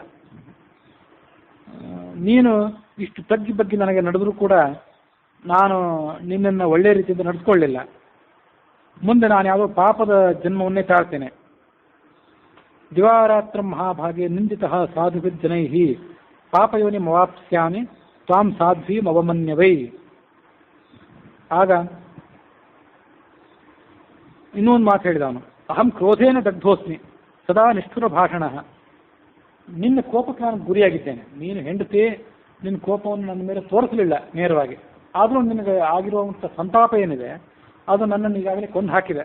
ನೀನು ಇಷ್ಟು ತಗ್ಗಿ ಬಗ್ಗೆ ನನಗೆ ನಡೆದರೂ ಕೂಡ ನಾನು ನಿನ್ನನ್ನು ಒಳ್ಳೆಯ ರೀತಿಯಿಂದ ನಡೆದುಕೊಳ್ಳಲಿಲ್ಲ, ಮುಂದೆ ನಾನು ಯಾವುದೋ ಪಾಪದ ಜನ್ಮವನ್ನೇ ತಾಳ್ತೇನೆ. ದಿವಾರಾತ್ರ ಮಹಾಭಾಗೆ ನಿಂದಿತ ಸಾಧುಭಿರ್ಜನೈ ಪಾಪಯೋನಿ ಮವಾಪ್ಸ್ಯಾಮಿ ತ್ವಾಂ ಸಾಧ್ವಿ ಅವಮನ್ಯವೈ. ಆಗ ಇನ್ನೊಂದು ಮಾತು ಹೇಳಿದ ಅವನು, ಅಹಂ ಕ್ರೋಧೇನ ದಗ್ಧೋಸ್ಮಿ ಸದಾ ನಿಷ್ಠುರ ಭಾಷಣ. ನಿನ್ನ ಕೋಪಕ್ಕೆ ನಾನು ಗುರಿಯಾಗಿದ್ದೇನೆ. ನೀನು ಹೆಂಡತಿ, ನಿನ್ನ ಕೋಪವನ್ನು ನನ್ನ ಮೇಲೆ ತೋರಿಸಲಿಲ್ಲ ನೇರವಾಗಿ, ಆದರೂ ನಿನಗೆ ಆಗಿರುವಂಥ ಸಂತಾಪ ಏನಿದೆ ಅದು ನನ್ನನ್ನು ಈಗಾಗಲೇ ಕೊಂದು ಹಾಕಿದೆ.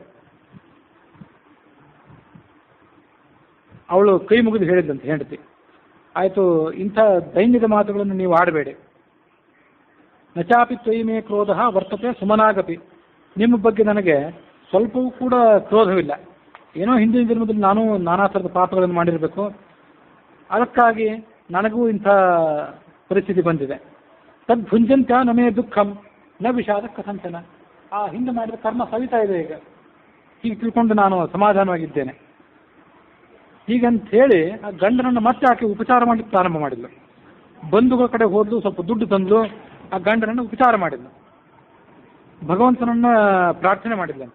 ಅವಳು ಕೈ ಮುಗಿದು ಹೇಳಿದ್ದಂತೆ ಹೆಂಡತಿ, ಆಯಿತು, ಇಂಥ ದೈನ್ಯದ ಮಾತುಗಳನ್ನು ನೀವು ಆಡಬೇಡಿ. ನಚಾಪಿ ತ್ವಯಿಮೇ ಕ್ರೋಧ ವರ್ತತೆ ಸುಮನಾಗಪಿ. ನಿಮ್ಮ ಬಗ್ಗೆ ನನಗೆ ಸ್ವಲ್ಪವೂ ಕೂಡ ಕ್ರೋಧವಿಲ್ಲ. ಏನೋ ಹಿಂದಿನ ಜನ್ಮದಲ್ಲಿ ನಾನು ನಾನಾ ಥರದ ಪಾಪಗಳನ್ನು ಮಾಡಿರಬೇಕು, ಅದಕ್ಕಾಗಿ ನನಗೂ ಇಂಥ ಪರಿಸ್ಥಿತಿ ಬಂದಿದೆ. ತದ್ ಭುಂಜಂತ ನಮೇ ದುಃಖಂ ನ ವಿಷಾದ ಕಥಂಚನ. ಆ ಹಿಂದೆ ಮಾಡಿದ ಕರ್ಮ ಸವಿತಾ ಇದೆ ಈಗ, ಹೀಗೆ ತಿಳ್ಕೊಂಡು ನಾನು ಸಮಾಧಾನವಾಗಿದ್ದೇನೆ. ಹೀಗಂತ ಹೇಳಿ ಆ ಗಂಡನನ್ನು ಮತ್ತೆ ಆಕೆ ಉಪಚಾರ ಮಾಡಲಿಕ್ಕೆ ಪ್ರಾರಂಭ ಮಾಡಿದ್ಲು. ಬಂಧುಗಳ ಕಡೆ ಹೋದ್ಲು, ಸ್ವಲ್ಪ ದುಡ್ಡು ತಂದ್ಲು, ಆ ಗಂಡನನ್ನು ಉಪಚಾರ ಮಾಡಿದ್ಲು, ಭಗವಂತನನ್ನ ಪ್ರಾರ್ಥನೆ ಮಾಡಿದ್ಲು.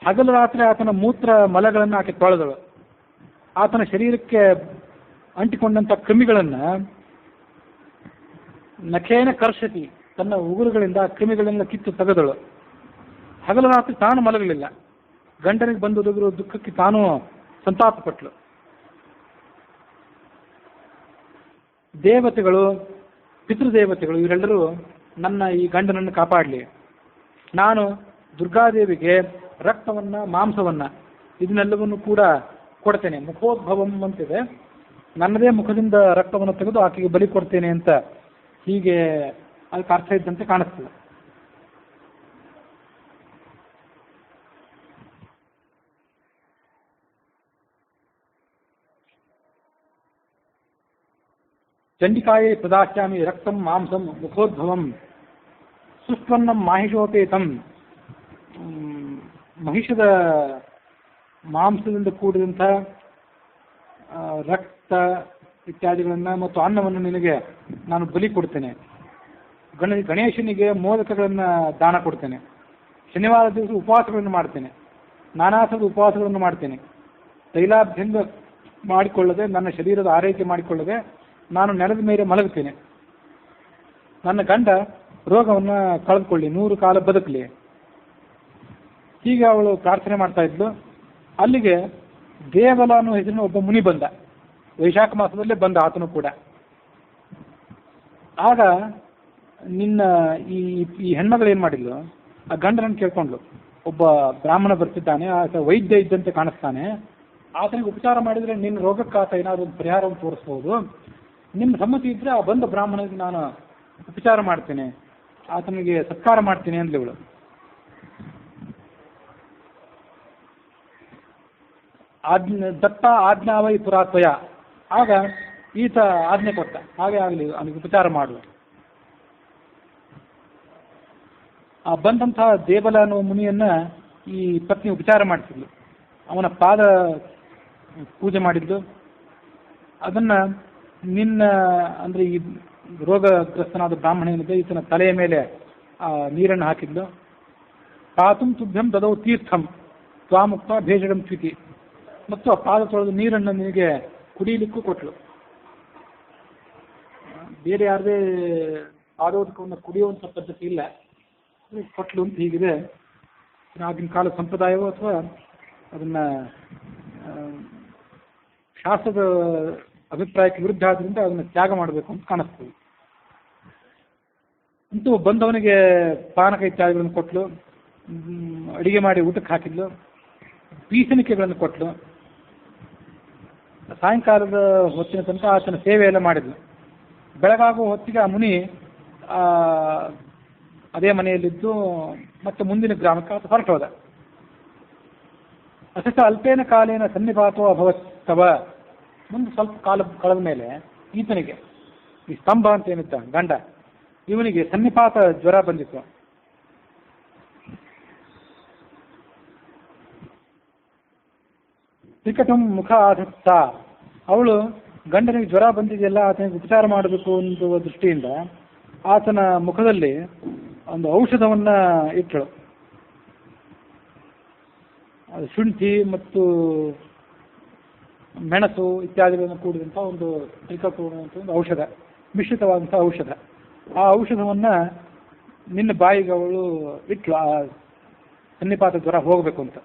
ಹಗಲು ರಾತ್ರಿ ಆತನ ಮೂತ್ರ ಮಲಗಳನ್ನು ಆಕೆ ತೊಳೆದಳು. ಆತನ ಶರೀರಕ್ಕೆ ಅಂಟಿಕೊಂಡಂಥ ಕ್ರಿಮಿಗಳನ್ನು ನಖೇನ ಕರ್ಷತಿ, ತನ್ನ ಉಗುರುಗಳಿಂದ ಆ ಕ್ರಿಮಿಗಳನ್ನೆಲ್ಲ ಕಿತ್ತು ತೆಗೆದಳು. ಹಗಲು ರಾತ್ರಿ ತಾನು ಮಲಗಲಿಲ್ಲ. ಗಂಡನಿಗೆ ಬಂದು ದುಃಖಕ್ಕೆ ತಾನು ಸಂತಾಪ ಪಟ್ಟಳು. ದೇವತೆಗಳು, ಪಿತೃದೇವತೆಗಳು ಇವರೆಲ್ಲರೂ ನನ್ನ ಈ ಗಂಡನನ್ನು ಕಾಪಾಡಲಿ, ನಾನು ದುರ್ಗಾದೇವಿಗೆ ರಕ್ತವನ್ನ ಮಾಂಸವನ್ನ ಇದನ್ನೆಲ್ಲವನ್ನು ಕೂಡ ಕೊಡ್ತೇನೆ. ಮುಖೋದ್ಭವಂ ಅಂತಿದೆ, ನನ್ನದೇ ಮುಖದಿಂದ ರಕ್ತವನ್ನು ತೆಗೆದು ಆಕೆಗೆ ಬಲಿ ಕೊಡ್ತೇನೆ ಅಂತ ಹೀಗೆ ಅದಕ್ಕೆ ಅರ್ಥ ಇದ್ದಂತೆ ಕಾಣಿಸ್ತದೆ. ಚಂಡಿಕಾಯೇ ಪ್ರದಾಸ್ಯಾಮಿ ರಕ್ತಂ ಮಾಂಸಂ ಮುಖೋದ್ಭವಂ ಸುಷ್ವನ್ನಂ ಮಾಹಿಷೋಪೇತಂ. ಮಹಿಷದ ಮಾಂಸದಿಂದ ಕೂಡಿದಂಥ ರಕ್ತ ಇತ್ಯಾದಿಗಳನ್ನು ಮತ್ತು ಅನ್ನವನ್ನು ನಿನಗೆ ನಾನು ಬಲಿ ಕೊಡ್ತೇನೆ. ಗಣೇಶನಿಗೆ ಮೋದಕಗಳನ್ನು ದಾನ ಕೊಡ್ತೇನೆ. ಶನಿವಾರ ದಿವಸ ಉಪವಾಸಗಳನ್ನು ಮಾಡ್ತೇನೆ, ನಾನಾ ಥರದ ಉಪವಾಸಗಳನ್ನು ಮಾಡ್ತೇನೆ. ತೈಲಾಭ್ಯಂಗ ಮಾಡಿಕೊಳ್ಳದೆ, ನನ್ನ ಶರೀರದ ಆರೈಕೆ ಮಾಡಿಕೊಳ್ಳದೆ ನಾನು ನೆಲದ ಮೇಲೆ ಮಲಗುತ್ತೇನೆ. ನನ್ನ ಗಂಡ ರೋಗವನ್ನು ಕಳೆದುಕೊಳ್ಳಿ, 100 ಕಾಲ ಬದುಕಲಿ. ಹೀಗೆ ಅವಳು ಪ್ರಾರ್ಥನೆ ಮಾಡ್ತಾ ಇದ್ಲು. ಅಲ್ಲಿಗೆ ದೇವಲ ಅನ್ನೋ ಹೆಸರಿನ ಒಬ್ಬ ಮುನಿ ಬಂದ. ವೈಶಾಖ ಮಾಸದಲ್ಲೇ ಬಂದ ಆತನು ಕೂಡ. ಆಗ ನಿನ್ನ ಈ ಹೆಣ್ಮಗಳು ಏನು ಮಾಡಿದ್ಲು, ಆ ಗಂಡನನ್ನು ಕೇಳ್ಕೊಂಡ್ಲು. ಒಬ್ಬ ಬ್ರಾಹ್ಮಣ ಬರ್ತಿದ್ದಾನೆ, ಆತ ವೈದ್ಯ ಇದ್ದಂತೆ ಕಾಣಿಸ್ತಾನೆ, ಆತನಿಗೆ ಉಪಚಾರ ಮಾಡಿದರೆ ನಿನ್ನ ರೋಗಕ್ಕೆ ಆತ ಏನಾದರೂ ಒಂದು ಪರಿಹಾರವನ್ನು ತೋರಿಸ್ಬೋದು, ನಿಮ್ಮ ಸಮ್ಮತಿ ಇದ್ದರೆ ಆ ಬಂದ ಬ್ರಾಹ್ಮಣನಿಗೆ ನಾನು ಉಪಚಾರ ಮಾಡ್ತೇನೆ, ಆತನಿಗೆ ಸತ್ಕಾರ ಮಾಡ್ತೀನಿ ಅಂದ್ಲು ಇವಳು. ದತ್ತ ಆಜ್ಞಾವೈ ಪುರಾತ್ವಯ. ಆಗ ಈತ ಆಜ್ಞೆ ಕೊಟ್ಟ, ಹಾಗೆ ಆಗಲಿ, ಅವನಿಗೆ ಉಪಚಾರ ಮಾಡುವ. ಆ ಬಂದಂತಹ ದೇವಲ ಅನ್ನುವ ಮುನಿಯನ್ನ ಈ ಪತ್ನಿ ಉಪಚಾರ ಮಾಡ್ತಿದ್ಲು. ಅವನ ಪಾದ ಪೂಜೆ ಮಾಡಿದ್ಲು. ಅದನ್ನ ನಿನ್ನ ಅಂದ್ರೆ ಈ ರೋಗಗ್ರಸ್ತನಾದ ಬ್ರಾಹ್ಮಣ ಏನಿದೆ ಈತನ ತಲೆಯ ಮೇಲೆ ನೀರನ್ನು ಹಾಕಿದ್ಲು. ಪಾತುಂ ತುಭ್ಯಂ ದದೌ ತೀರ್ಥಂ ತ್ವಾಮುಕ್ತ ಭೇಷಜಂ ಚ್ಯುತಿ. ಮತ್ತು ಆ ಪಾದ ತೊಳೆದು ನೀರನ್ನು ನಿನಗೆ ಕುಡಿಯಲಿಕ್ಕೂ ಕೊಟ್ಟಳು. ಬೇರೆ ಯಾರದೇ ಪಾದೋದಕವನ್ನು ಕುಡಿಯುವಂಥ ಪದ್ಧತಿ ಇಲ್ಲ, ಕೊಟ್ಟಲು ಅಂತ ಹೀಗಿದೆ. ಆಗಿನ ಕಾಲ ಸಂಪ್ರದಾಯವೋ ಅಥವಾ ಅದನ್ನ ಶಾಸ್ತ್ರದ ಅಭಿಪ್ರಾಯಕ್ಕೆ ವಿರುದ್ಧ ಆದ್ರಿಂದ ಅದನ್ನು ತ್ಯಾಗ ಮಾಡಬೇಕು ಅಂತ ಕಾಣಿಸ್ತದೆ. ಅಂತೂ ಬಂದವನಿಗೆ ಪಾನಕ ಇತ್ಯಾದಿಗಳನ್ನು ಕೊಟ್ಟಲು, ಅಡಿಗೆ ಮಾಡಿ ಊಟಕ್ಕೆ ಹಾಕಿದ್ಲು, ಪೀಸಣಿಕೆಗಳನ್ನು ಕೊಟ್ಟಲು. ಸಾಯಂಕಾಲದ ಹೊತ್ತಿನ ತನಕ ಆತನ ಸೇವೆ ಎಲ್ಲ ಮಾಡಿದ್ಲು. ಬೆಳಗಾಗುವ ಹೊತ್ತಿಗೆ ಆ ಮುನಿ ಅದೇ ಮನೆಯಲ್ಲಿದ್ದು ಮತ್ತೆ ಮುಂದಿನ ಗ್ರಾಮಕ್ಕೆ ಆತ ಹೊರಟೋದ. ಅಸಸ ಅಲ್ಪೇನ ಕಾಲೇನ ಸನ್ನಿಪಾತೋ ಅಭವತ್ತವ. ಮುಂದೆ ಸ್ವಲ್ಪ ಕಾಲ ಕಳೆದ ಮೇಲೆ ಈತನಿಗೆ ಈ ಸ್ತಂಭ ಅಂತ ಏನಿದ್ದ ಗಂಡ, ಇವನಿಗೆ ಸನ್ನಿಪಾತ ಜ್ವರ ಬಂದಿತ್ತು. ತ್ರಿಕಟಂ ಮುಖ ಆಧತ್ತ. ಅವಳು ಗಂಡನಿಗೆ ಜ್ವರ ಬಂದಿದೆಯಲ್ಲ, ಆತನಿಗೆ ಉಪಚಾರ ಮಾಡಬೇಕು ಅನ್ನುವ ದೃಷ್ಟಿಯಿಂದ ಆತನ ಮುಖದಲ್ಲಿ ಒಂದು ಔಷಧವನ್ನ ಇಟ್ಟಳು. ಅದು ಶುಂಠಿ ಮತ್ತು ಮೆಣಸು ಇತ್ಯಾದಿಗಳನ್ನು ಕೂಡಿದಂಥ ಒಂದು ಒಂದು ಔಷಧ, ಮಿಶ್ರಿತವಾದಂಥ ಔಷಧ. ಆ ಔಷಧವನ್ನ ನಿನ್ನ ಬಾಯಿಗೆ ಅವಳು ಇಟ್ಲು, ಆ ಸನ್ನಿಪಾತ ಜ್ವರ ಹೋಗಬೇಕು ಅಂತ.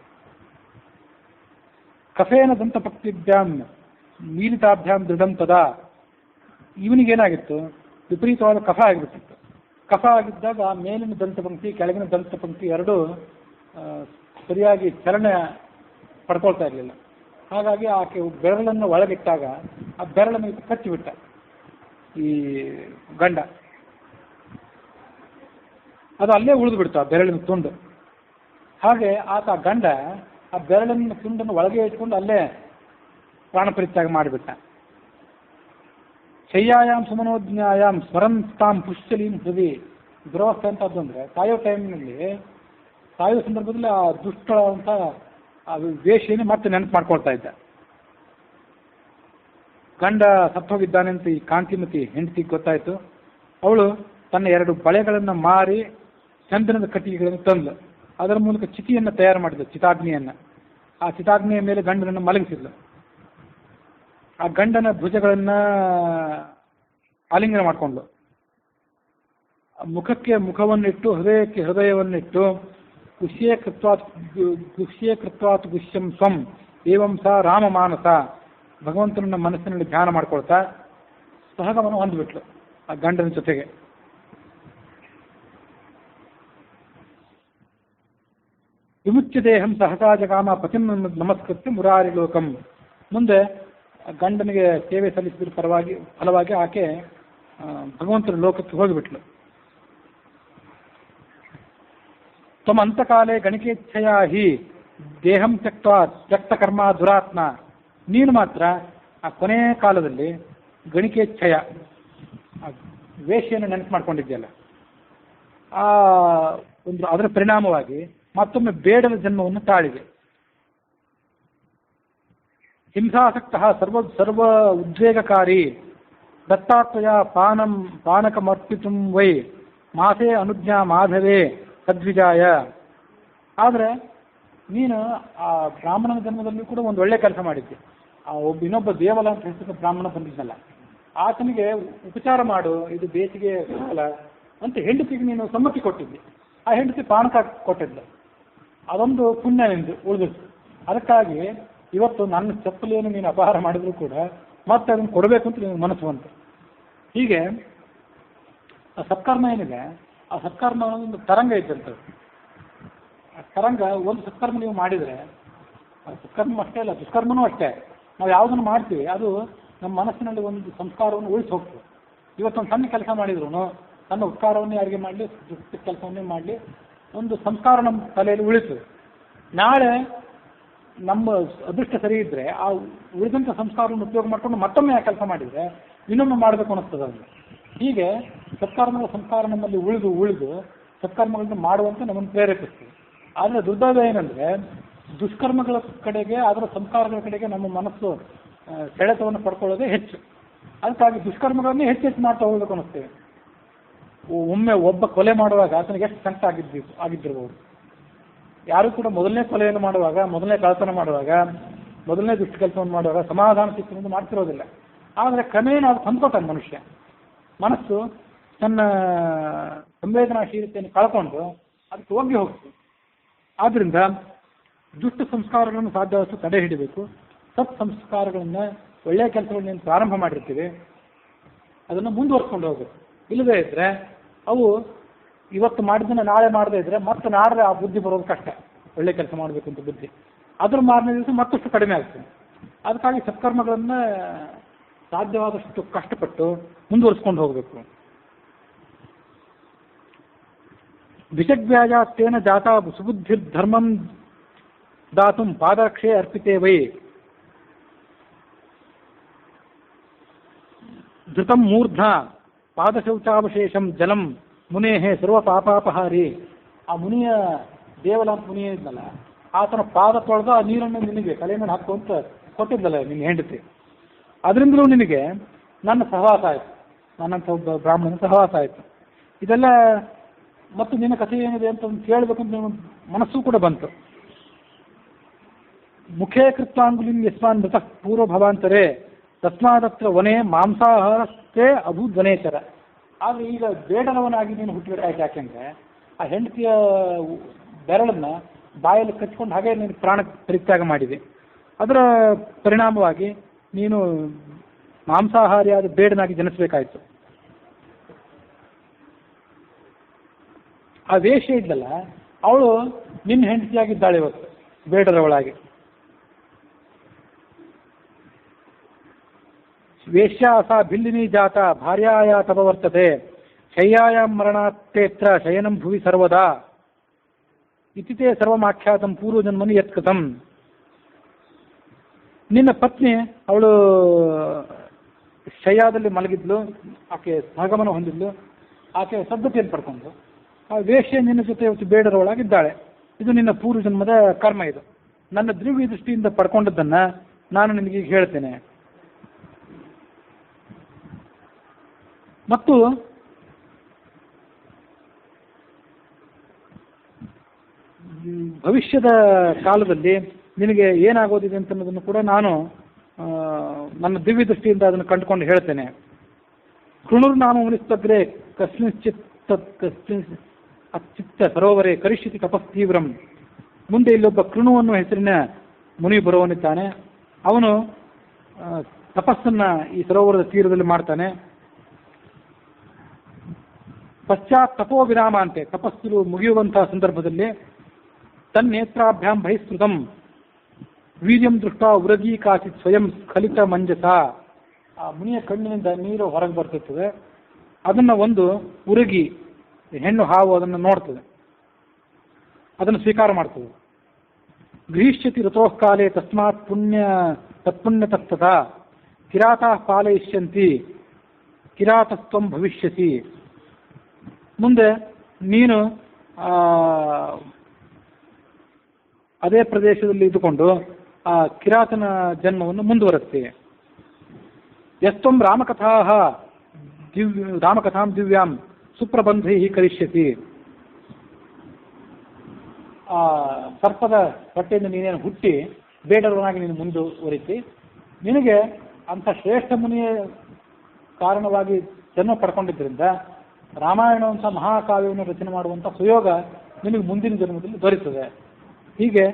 ಕಫೇನ ದಂತಪಕ್ತಿಭ್ಯಾಂ ಮೀಲಿತಾಭ್ಯಾಂ ದೃಢಂ ತದಾ. ಇವನಿಗೇನಾಗಿತ್ತು, ವಿಪರೀತವಾದ ಕಫ ಆಗಿಬಿಟ್ಟಿತ್ತು. ಕಫ ಆಗಿದ್ದಾಗ ಆ ಮೇಲಿನ ದಂತಪಂಕ್ತಿ ಕೆಳಗಿನ ದಂತಪಂಕ್ತಿ ಎರಡೂ ಸರಿಯಾಗಿ ಚಲನೆ ಪಡ್ಕೊಳ್ತಾ ಇರಲಿಲ್ಲ. ಹಾಗಾಗಿ ಆಕೆ ಬೆರಳನ್ನು ಒಳಗಿಟ್ಟಾಗ ಆ ಬೆರಳನ್ನು ಕಚ್ಚಿಬಿಟ್ಟ ಈ ಗಂಡ. ಅದು ಅಲ್ಲೇ ಉಳಿದು ಬಿಡ್ತು ಆ ಬೆರಳಿನ ತುಂಡು. ಹಾಗೆ ಆತ ಗಂಡ ಆ ಬೆರಳಿನ ತುಂಡನ್ನು ಒಳಗೆ ಇಟ್ಕೊಂಡು ಅಲ್ಲೇ ಪ್ರಾಣ ಪರಿತ್ಯಾಗ ಮಾಡಿಬಿಟ್ಟ. ಶಯ್ಯಾಯಾಮ್ ಸುಮನೋಜ್ಞಾಯಾಮ್ ಸ್ಮರಂತಾಂ ಪುಷ್ಯಲೀಂ ಹೃದಯ. ದುರವಸ್ಥೆ ಅಂತದ್ದು ಅಂದರೆ ಸಾಯೋ ಟೈಮ್ನಲ್ಲಿ, ಸಾಯೋ ಸಂದರ್ಭದಲ್ಲಿ ಆ ದುಷ್ಟ ಅಂತ ಆ ವೇಷಿಯನ್ನು ಮತ್ತೆ ನೆನಪು ಮಾಡ್ಕೊಳ್ತಾ ಇದ್ದ. ಗಂಡ ಸತ್ತೋಗಿದ್ದಾನೆ ಅಂತ ಈ ಕಾಂತಿಮತಿ ಹೆಂಡತಿಗೆ ಗೊತ್ತಾಯಿತು. ಅವಳು ತನ್ನ 2 ಬಳೆಗಳನ್ನು ಮಾರಿ ಚಂದನದ ಕಟ್ಟಿಗೆಗಳನ್ನು ತಂದ್ಲು. ಅದರ ಮೂಲಕ ಚಿತಿಯನ್ನು ತಯಾರು ಮಾಡಿದ್ಲು, ಚಿತಾಗ್ನಿಯನ್ನು. ಆ ಚಿತಾಗ್ನಿಯ ಮೇಲೆ ಗಂಡನನ್ನು ಮಲಗಿಸಿದ್ಲು. ಆ ಗಂಡನ ಭುಜಗಳನ್ನು ಆಲಿಂಗನ ಮಾಡಿಕೊಂಡ್ಲು. ಮುಖಕ್ಕೆ ಮುಖವನ್ನಿಟ್ಟು, ಹೃದಯಕ್ಕೆ ಹೃದಯವನ್ನಿಟ್ಟು, ಗುಷ್ಯೇ ಕೃತ್ವಾತ್ ಗುಷ್ಯಂ ಸ್ವಂ ಏವಂ ಸ ರಾಮ ಮಾನಸ, ಭಗವಂತನನ್ನ ಮನಸ್ಸಿನಲ್ಲಿ ಧ್ಯಾನ ಮಾಡ್ಕೊಳ್ತಾ ಸಹಗಮನ ಹೊಂದ್ಬಿಟ್ಲು ಆ ಗಂಡನ ಜೊತೆಗೆ. ವಿಮುಚ್ಯ ದೇಹಂ ಸಹಸಾಜಕಾಮ ಪತಿಂ ನಮಸ್ಕೃತ್ಯ ಮುರಾರಿ ಲೋಕಂ. ಮುಂದೆ ಗಂಡನಿಗೆ ಸೇವೆ ಸಲ್ಲಿಸಿದ್ರ ಫಲವಾಗಿ ಆಕೆ ಭಗವಂತನ ಲೋಕಕ್ಕೆ ಹೋಗಿಬಿಟ್ಲು. ತಮ್ಮ ಅಂತಕಾಲೇ ಗಣಿಕೇಚ್ಛೆಯ ಹಿ ದೇಹಂ ತ್ಯಕ್ತ ಕರ್ಮ ದುರಾತ್ಮ. ನೀನು ಮಾತ್ರ ಆ ಕೊನೆಯ ಕಾಲದಲ್ಲಿ ಗಣಿಕೇಚ್ಛೆಯ ವೇಷೆಯನ್ನು ನೆನಪು ಮಾಡ್ಕೊಂಡಿದ್ಯಲ್ಲ, ಆ ಒಂದು ಅದರ ಪರಿಣಾಮವಾಗಿ ಮತ್ತೊಮ್ಮೆ ಬೇಡದ ಜನ್ಮವನ್ನು ತಾಳಿದೆ. ಹಿಂಸಾಸಕ್ತ ಸರ್ವ ಉದ್ವೇಗಕಾರಿ ದತ್ತಾತ್ಮಯ ಪಾನಕಮರ್ಪಿತುಂ ವೈ ಮಾಸೇ ಅನುಜ್ಞಾ ಮಾಧವೇ ತದ್ವಿಜಾಯ. ಆದರೆ ನೀನು ಆ ಬ್ರಾಹ್ಮಣನ ಜನ್ಮದಲ್ಲಿ ಕೂಡ ಒಂದು ಒಳ್ಳೆ ಕೆಲಸ ಮಾಡಿದ್ದೆ. ಆ ಇನ್ನೊಬ್ಬ ದೇವಲ ಅಂತ ಹೆಸರು ಬ್ರಾಹ್ಮಣ ಬಂದಿದ್ದಲ್ಲ, ಆತನಿಗೆ ಉಪಚಾರ ಮಾಡು, ಇದು ಬೇಸಿಗೆ ಕಾಲ ಅಂತ ಹೆಂಡತಿಗೆ ನೀನು ಸಮ್ಮತಿ ಕೊಟ್ಟಿದ್ದೆ. ಆ ಹೆಂಡತಿ ಪಾನಕ ಕೊಟ್ಟಿದ್ಲು. ಅದೊಂದು ಪುಣ್ಯ ನಿಂದು ಉಳಿದಿತ್ತು. ಅದಕ್ಕಾಗಿ ಇವತ್ತು ನನ್ನ ಚಪ್ಪಲಿಯನ್ನು ನೀನು ಅಪಹಾರ ಮಾಡಿದ್ರು ಕೂಡ ಮತ್ತೆ ಅದನ್ನು ಕೊಡಬೇಕು ಅಂತ ನಿನಗೆ ಮನಸ್ಸು ಬಂತು. ಹೀಗೆ ಆ ಸತ್ಕರ್ಮ ಏನಿದೆ, ಆ ಸತ್ಕರ್ಮ ಒಂದು ತರಂಗ ಇದ್ದಂಥದ್ದು. ಆ ತರಂಗ, ಒಂದು ಸತ್ಕರ್ಮ ನೀವು ಮಾಡಿದರೆ, ಸತ್ಕರ್ಮ ಅಷ್ಟೇ ಅಲ್ಲ, ದುಷ್ಕರ್ಮನೂ ಅಷ್ಟೇ. ನಾವು ಯಾವುದನ್ನು ಮಾಡ್ತೀವಿ ಅದು ನಮ್ಮ ಮನಸ್ಸಿನಲ್ಲಿ ಒಂದು ಸಂಸ್ಕಾರವನ್ನು ಉಳಿಸಿ ಹೋಗ್ತದೆ. ಇವತ್ತೊಂದು ಸಣ್ಣ ಕೆಲಸ ಮಾಡಿದ್ರು, ಸಣ್ಣ ಉಪಕಾರವನ್ನೇ ಯಾರಿಗೆ ಮಾಡಲಿ, ದುಷ್ಟ ಕೆಲಸವನ್ನೇ ಮಾಡಲಿ, ಒಂದು ಸಂಸ್ಕಾರ ನಮ್ಮ ತಲೆಯಲ್ಲಿ ಉಳಿತದೆ. ನಾಳೆ ನಮ್ಮ ಅದೃಷ್ಟ ಸರಿ ಇದ್ದರೆ ಆ ಉಳಿದಂಥ ಸಂಸ್ಕಾರವನ್ನು ಉಪಯೋಗ ಮಾಡಿಕೊಂಡು ಮತ್ತೊಮ್ಮೆ ಆ ಕೆಲಸ ಮಾಡಿದರೆ ಇನ್ನೊಮ್ಮೆ ಮಾಡಬೇಕು ಅನ್ನಿಸ್ತದೆ ಅದನ್ನು. ಹೀಗೆ ಸತ್ಕರ್ಮಗಳ ಸಂಸ್ಕಾರ ನಮ್ಮಲ್ಲಿ ಉಳಿದು ಸತ್ಕರ್ಮಗಳನ್ನು ಮಾಡುವಂತೆ ನಮ್ಮನ್ನು ಪ್ರೇರೇಪಿಸ್ತದೆ. ಆದರೆ ದುರ್ದೈವ ಏನಂದರೆ ದುಷ್ಕರ್ಮಗಳ ಕಡೆಗೆ, ಅದರ ಸಂಸ್ಕಾರಗಳ ಕಡೆಗೆ ನಮ್ಮ ಮನಸ್ಸು ಸೆಳೆತವನ್ನು ಪಡ್ಕೊಳ್ಳೋದೇ ಹೆಚ್ಚು. ಅದಕ್ಕಾಗಿ ದುಷ್ಕರ್ಮಗಳನ್ನೇ ಹೆಚ್ಚು ಮಾಡ್ತಾ ಹೋಗ್ಬೇಕು ಅನ್ನಿಸ್ತೇವೆ. ಒಮ್ಮೆ ಒಬ್ಬ ಕೊಲೆ ಮಾಡುವಾಗ ಆತನಿಗೆ ಎಷ್ಟು ಸಂಕಟ ಆಗಿದ್ದಿರ್ಬೋದು. ಯಾರು ಕೂಡ ಮೊದಲನೇ ಕೊಲೆಯನ್ನು ಮಾಡುವಾಗ, ಮೊದಲನೇ ಕಳ್ಳತನ ಮಾಡುವಾಗ, ಮೊದಲನೇ ದುಷ್ಟ ಕೆಲಸವನ್ನು ಮಾಡುವಾಗ ಸಮಾಧಾನ ಸಿಕ್ಕಿಕೊಂಡು ಮಾಡ್ತಿರೋದಿಲ್ಲ. ಆದರೆ ಕ್ರಮೇಣ ಅದು ಹೊಂದ್ಕೋತಾನೆ ಮನುಷ್ಯ. ಮನಸ್ಸು ತನ್ನ ಸಂವೇದನಾಶೀಲತೆಯನ್ನು ಕಳ್ಕೊಂಡು ಅದಕ್ಕೆ ಒಗ್ಗಿ ಹೋಗ್ತದೆ. ಆದ್ದರಿಂದ ದುಷ್ಟ ಸಂಸ್ಕಾರಗಳನ್ನು ಸಾಧ್ಯವಾದಷ್ಟು ತಡೆ ಹಿಡಿಬೇಕು. ಸತ್ ಸಂಸ್ಕಾರಗಳನ್ನು, ಒಳ್ಳೆಯ ಕೆಲಸಗಳನ್ನೇನು ಪ್ರಾರಂಭ ಮಾಡಿರ್ತೀವಿ ಅದನ್ನು ಮುಂದುವರ್ಸ್ಕೊಂಡು ಹೋಗಬೇಕು. ಇಲ್ಲದೇ ಇದ್ದರೆ ಅವು ಇವತ್ತು ಮಾಡಿದ್ದನ್ನು ನಾಳೆ ಮಾಡದೇ ಇದ್ದರೆ ಮತ್ತೆ ನಾಳೆ ಆ ಬುದ್ಧಿ ಬರೋದು ಕಷ್ಟ. ಒಳ್ಳೆ ಕೆಲಸ ಮಾಡಬೇಕು ಅಂತ ಬುದ್ಧಿ ಅದ್ರ ಮಾರನೇ ದಿವಸ ಮತ್ತಷ್ಟು ಕಡಿಮೆ ಆಗ್ತದೆ. ಅದಕ್ಕಾಗಿ ಸತ್ಕರ್ಮಗಳನ್ನು ಸಾಧ್ಯವಾದಷ್ಟು ಕಷ್ಟಪಟ್ಟು ಮುಂದುವರಿಸ್ಕೊಂಡು ಹೋಗಬೇಕು. ವಿಷಗ್ವ್ಯಾಜಾತ್ತೇನ ಜಾತ ಸುಬುದ್ಧಿರ್ಧರ್ಮಂ ದಾತುಂ ಪಾದರಕ್ಷೆ ಅರ್ಪಿತೇ ವೈ ಧೃತಂ ಮೂರ್ಧ ಪಾದಶೌಚಾವಶೇಷಂ ಜಲಂ ಮುನೇಹೇ ಸರ್ವ ಪಾಪಾಪಹಾರಿ. ಆ ಮುನಿಯ ದೇವಲ ಅಂತ ಮುನಿಯ ಇದ್ನಲ್ಲ, ಆತನ ಪಾದ ತೊಳೆದು ಆ ನೀರನ್ನು ನಿನಗೆ ತಲೆ ಮೇಲೆ ಹಾಕು ಅಂತ ಕೊಟ್ಟಿದ್ದಲ್ಲ ನಿನ್ನ ಹೆಂಡತಿ. ಅದರಿಂದಲೂ ನಿನಗೆ ನನ್ನ ಸಹವಾಸ ಆಯಿತು, ನನ್ನಂಥ ಒಬ್ಬ ಬ್ರಾಹ್ಮಣನ ಸಹವಾಸ ಆಯಿತು. ಇದೆಲ್ಲ ಮತ್ತು ನಿನ್ನ ಕಥೆ ಏನಿದೆ ಅಂತ ಕೇಳಬೇಕಂತ ನಿಮ್ಮ ಮನಸ್ಸು ಕೂಡ ಬಂತು. ಮುಖೇ ಕೃತ್ವಾಂಗುಲಿಂ ಯಸ್ಮಾನ್ ಮೃತಃ ಪೂರ್ವ ಭವಾಂತರೇ ತಸ್ಮಾದತ್ರ ವನೇ ಮಾಂಸಾಹಾರಸ್ಥೇ ಅಭೂದ್ವನೇತರ. ಆದರೆ ಈಗ ಬೇಡರವನಾಗಿ ನೀನು ಹುಟ್ಟಿಬೇಕಾಯ್ತು. ಯಾಕೆಂದರೆ ಆ ಹೆಂಡತಿಯ ಬೆರಳನ್ನು ಬಾಯಲ್ಲಿ ಕಚ್ಕೊಂಡು ಹಾಗೆ ನೀನು ಪ್ರಾಣ ಪರಿತ್ಯಾಗ ಮಾಡಿದೆ. ಅದರ ಪರಿಣಾಮವಾಗಿ ನೀನು ಮಾಂಸಾಹಾರಿಯಾದ ಬೇಡನಾಗಿ ಜನಿಸಬೇಕಾಯಿತು. ಆ ವೇಶ್ಯ ಇದ್ದಲ್ಲ, ಅವಳು ನಿನ್ನ ಹೆಂಡತಿಯಾಗಿದ್ದಾಳೆ ಇವತ್ತು ಬೇಡರವಳಾಗಿ. ವೇಶ್ಯಾ ಸಾ ಬಿಲ್ಲಿನಿ ಜಾತ ಭಾರ್ಯಾಯ ತಪವರ್ತತೆ ಶಯ್ಯಾಯಾಂ ಮರಣಾತ್ತೇತ್ರ ಶಯನಂ ಭುವಿ ಸರ್ವದಾ ಇತಿತೇ ಸರ್ವಮಾಖ್ಯಾತಂ ಪೂರ್ವಜನ್ಮನಿ ಯತ್ಕೃತಂ. ನಿನ್ನ ಪತ್ನಿ ಅವಳು ಶಯ್ಯಾದಲ್ಲಿ ಮಲಗಿದ್ಲು, ಆಕೆ ಸಹಗಮನ ಹೊಂದಿದ್ಲು, ಆಕೆ ಸದ್ಧತೆಯನ್ನು ಪಡ್ಕೊಂಡು ಆ ವೇಶ್ಯೆ ನಿನ್ನ ಜೊತೆ ಇವತ್ತು ಬೇಡರೊಳಗಿದ್ದಾಳೆ. ಇದು ನಿನ್ನ ಪೂರ್ವಜನ್ಮದ ಕರ್ಮ. ಇದು ನನ್ನ ದಿವ್ಯ ದೃಷ್ಟಿಯಿಂದ ಪಡ್ಕೊಂಡದ್ದನ್ನು ನಾನು ನಿನಗೆ ಈಗ ಹೇಳ್ತೇನೆ. ಮತ್ತು ಭವಿಷ್ಯದ ಕಾಲದಲ್ಲಿ ನಿನಗೆ ಏನಾಗೋದಿದೆ ಅಂತ ಅನ್ನೋದನ್ನು ಕೂಡ ನಾನು ನನ್ನ ದಿವ್ಯ ದೃಷ್ಟಿಯಿಂದ ಅದನ್ನು ಕಂಡುಕೊಂಡು ಹೇಳ್ತೇನೆ. ಕೃಣುರ್ನಾಮ ಮುನಿಸ್ತಗ್ರೆ ಅಚ್ಚಿತ್ತ ಸರೋವರೇ ಕರಿಷ್ಯತಿ ತಪಸ್ತೀವ್ರಂ. ಮುಂದೆ ಇಲ್ಲೊಬ್ಬ ಕೃಣು ಅನ್ನುವ ಹೆಸರಿನ ಮುನಿ ಬರುವನಿದ್ದಾನೆ. ಅವನು ತಪಸ್ಸನ್ನ ಈ ಸರೋವರದ ತೀರದಲ್ಲಿ ಮಾಡ್ತಾನೆ. ಪಶ್ಚಾತ್ ತಪೋ ವಿರಾಮ ಅಂತೆ, ತಪಸ್ಸು ಮುಗಿಯುವಂತಹ ಸಂದರ್ಭದಲ್ಲಿ ತನ್ನೇತ್ರಾಭ್ಯಾಂ ಬಹಿಸ್ಕೃತಂ ವೀರ್ಯಂ ದೃಷ್ಟ ಉರಗೀ ಕಾಚಿತ್ ಸ್ವಯಂ ಸ್ಖಲಿತ ಮಂಜಸ. ಆ ಮುನಿಯ ಕಣ್ಣಿನಿಂದ ನೀರು ಹೊರಗೆ ಬರ್ತಿರ್ತದೆ. ಅದನ್ನು ಒಂದು ಉರಗಿ ಹೆಣ್ಣು ಹಾವು ಅದನ್ನು ನೋಡ್ತದೆ, ಅದನ್ನು ಸ್ವೀಕಾರ ಮಾಡ್ತದೆ. ಗೃಹೀಷ್ಯತಿ ಋತೋಃಕಾಲೇ ತಸ್ಮಾತ್ ತತ್ಪುಣ್ಯ ತತ್ತದ ಕಿರಾತಾ ಪಾಲಯಿಷ್ಯಂತಿ ಕಿರಾತಸ್ತ್ವಂ ಭವಿಷ್ಯಸಿ. ಮುಂದೆ ನೀನು ಅದೇ ಪ್ರದೇಶದಲ್ಲಿ ಇದ್ದುಕೊಂಡು ಆ ಕಿರಾತನ ಜನ್ಮವನ್ನು ಮುಂದುವರೆಸ್ತೀಯ. ಯಸ್ತ್ವಂ ರಾಮಕಥಾಂ ದಿವ್ಯಾಂ ಸುಪ್ರಬಂಧೈ ಕರಿಷ್ಯತಿ. ಆ ಸರ್ಪದ ಹೊಟ್ಟೆಯಿಂದ ನೀನೇನು ಹುಟ್ಟಿ ಬೇಡರವನಾಗಿ ನೀನು ಮುಂದುವರಿಸಿ, ನಿನಗೆ ಅಂಥ ಶ್ರೇಷ್ಠ ಮುನಿಯ ಕಾರಣವಾಗಿ ಜನ್ಮ ಪಡ್ಕೊಂಡಿದ್ದರಿಂದ ರಾಮಾಯಣವಂಥ ಮಹಾಕಾವ್ಯವನ್ನು ರಚನೆ ಮಾಡುವಂಥ ಸುಯೋಗ ನಿನಗೆ ಮುಂದಿನ ಜನ್ಮದಲ್ಲಿ ದೊರೆಯುತ್ತದೆ. ಹೀಗೆ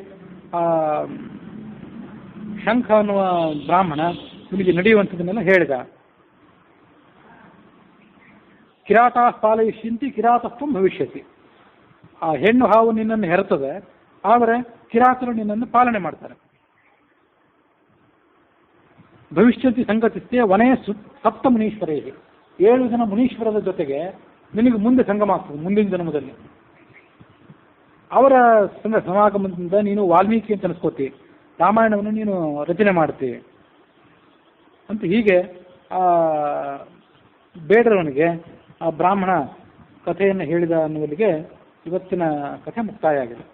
ಶಂಖ ಅನ್ನುವ ಬ್ರಾಹ್ಮಣ ನಿಮಗೆ ನಡೆಯುವಂಥದ್ದನ್ನೆಲ್ಲ ಹೇಳಿದ. ಕಿರಾತಾ ಪಾಲಯಿಷ್ಯಂತಿ ಕಿರಾತತ್ವಂ ಭವಿಷ್ಯತಿ. ಆ ಹೆಣ್ಣು ಹಾವು ನಿನ್ನನ್ನು ಹೆರುತ್ತದೆ, ಆದರೆ ಕಿರಾತರು ನಿನ್ನನ್ನು ಪಾಲನೆ ಮಾಡ್ತಾರೆ. ಭವಿಷ್ಯಂತಿ ಸಂಗತಿಸ್ತೇ ವನೇ ಸಪ್ತ ಮುನೀಶ್ವರೇಹಿ. 7 ಜನ ಮುನೀಶ್ವರದ ಜೊತೆಗೆ ನಿನಗೆ ಮುಂದೆ ಸಂಗಮ ಆಗ್ತದೆ ಮುಂದಿನ ಜನ್ಮದಲ್ಲಿ. ಅವರ ಸಮಾಗಮದಿಂದ ನೀನು ವಾಲ್ಮೀಕಿ ಅಂತ ಅನಿಸ್ಕೋತಿ, ರಾಮಾಯಣವನ್ನು ನೀನು ರಚನೆ ಮಾಡ್ತಿ ಅಂತ. ಹೀಗೆ ಬೇಡರವನಿಗೆ ಆ ಬ್ರಾಹ್ಮಣ ಕಥೆಯನ್ನು ಹೇಳಿದ ಅನ್ನುವಲ್ಲಿಗೆ ಇವತ್ತಿನ ಕಥೆ ಮುಕ್ತಾಯ ಆಗಿದೆ.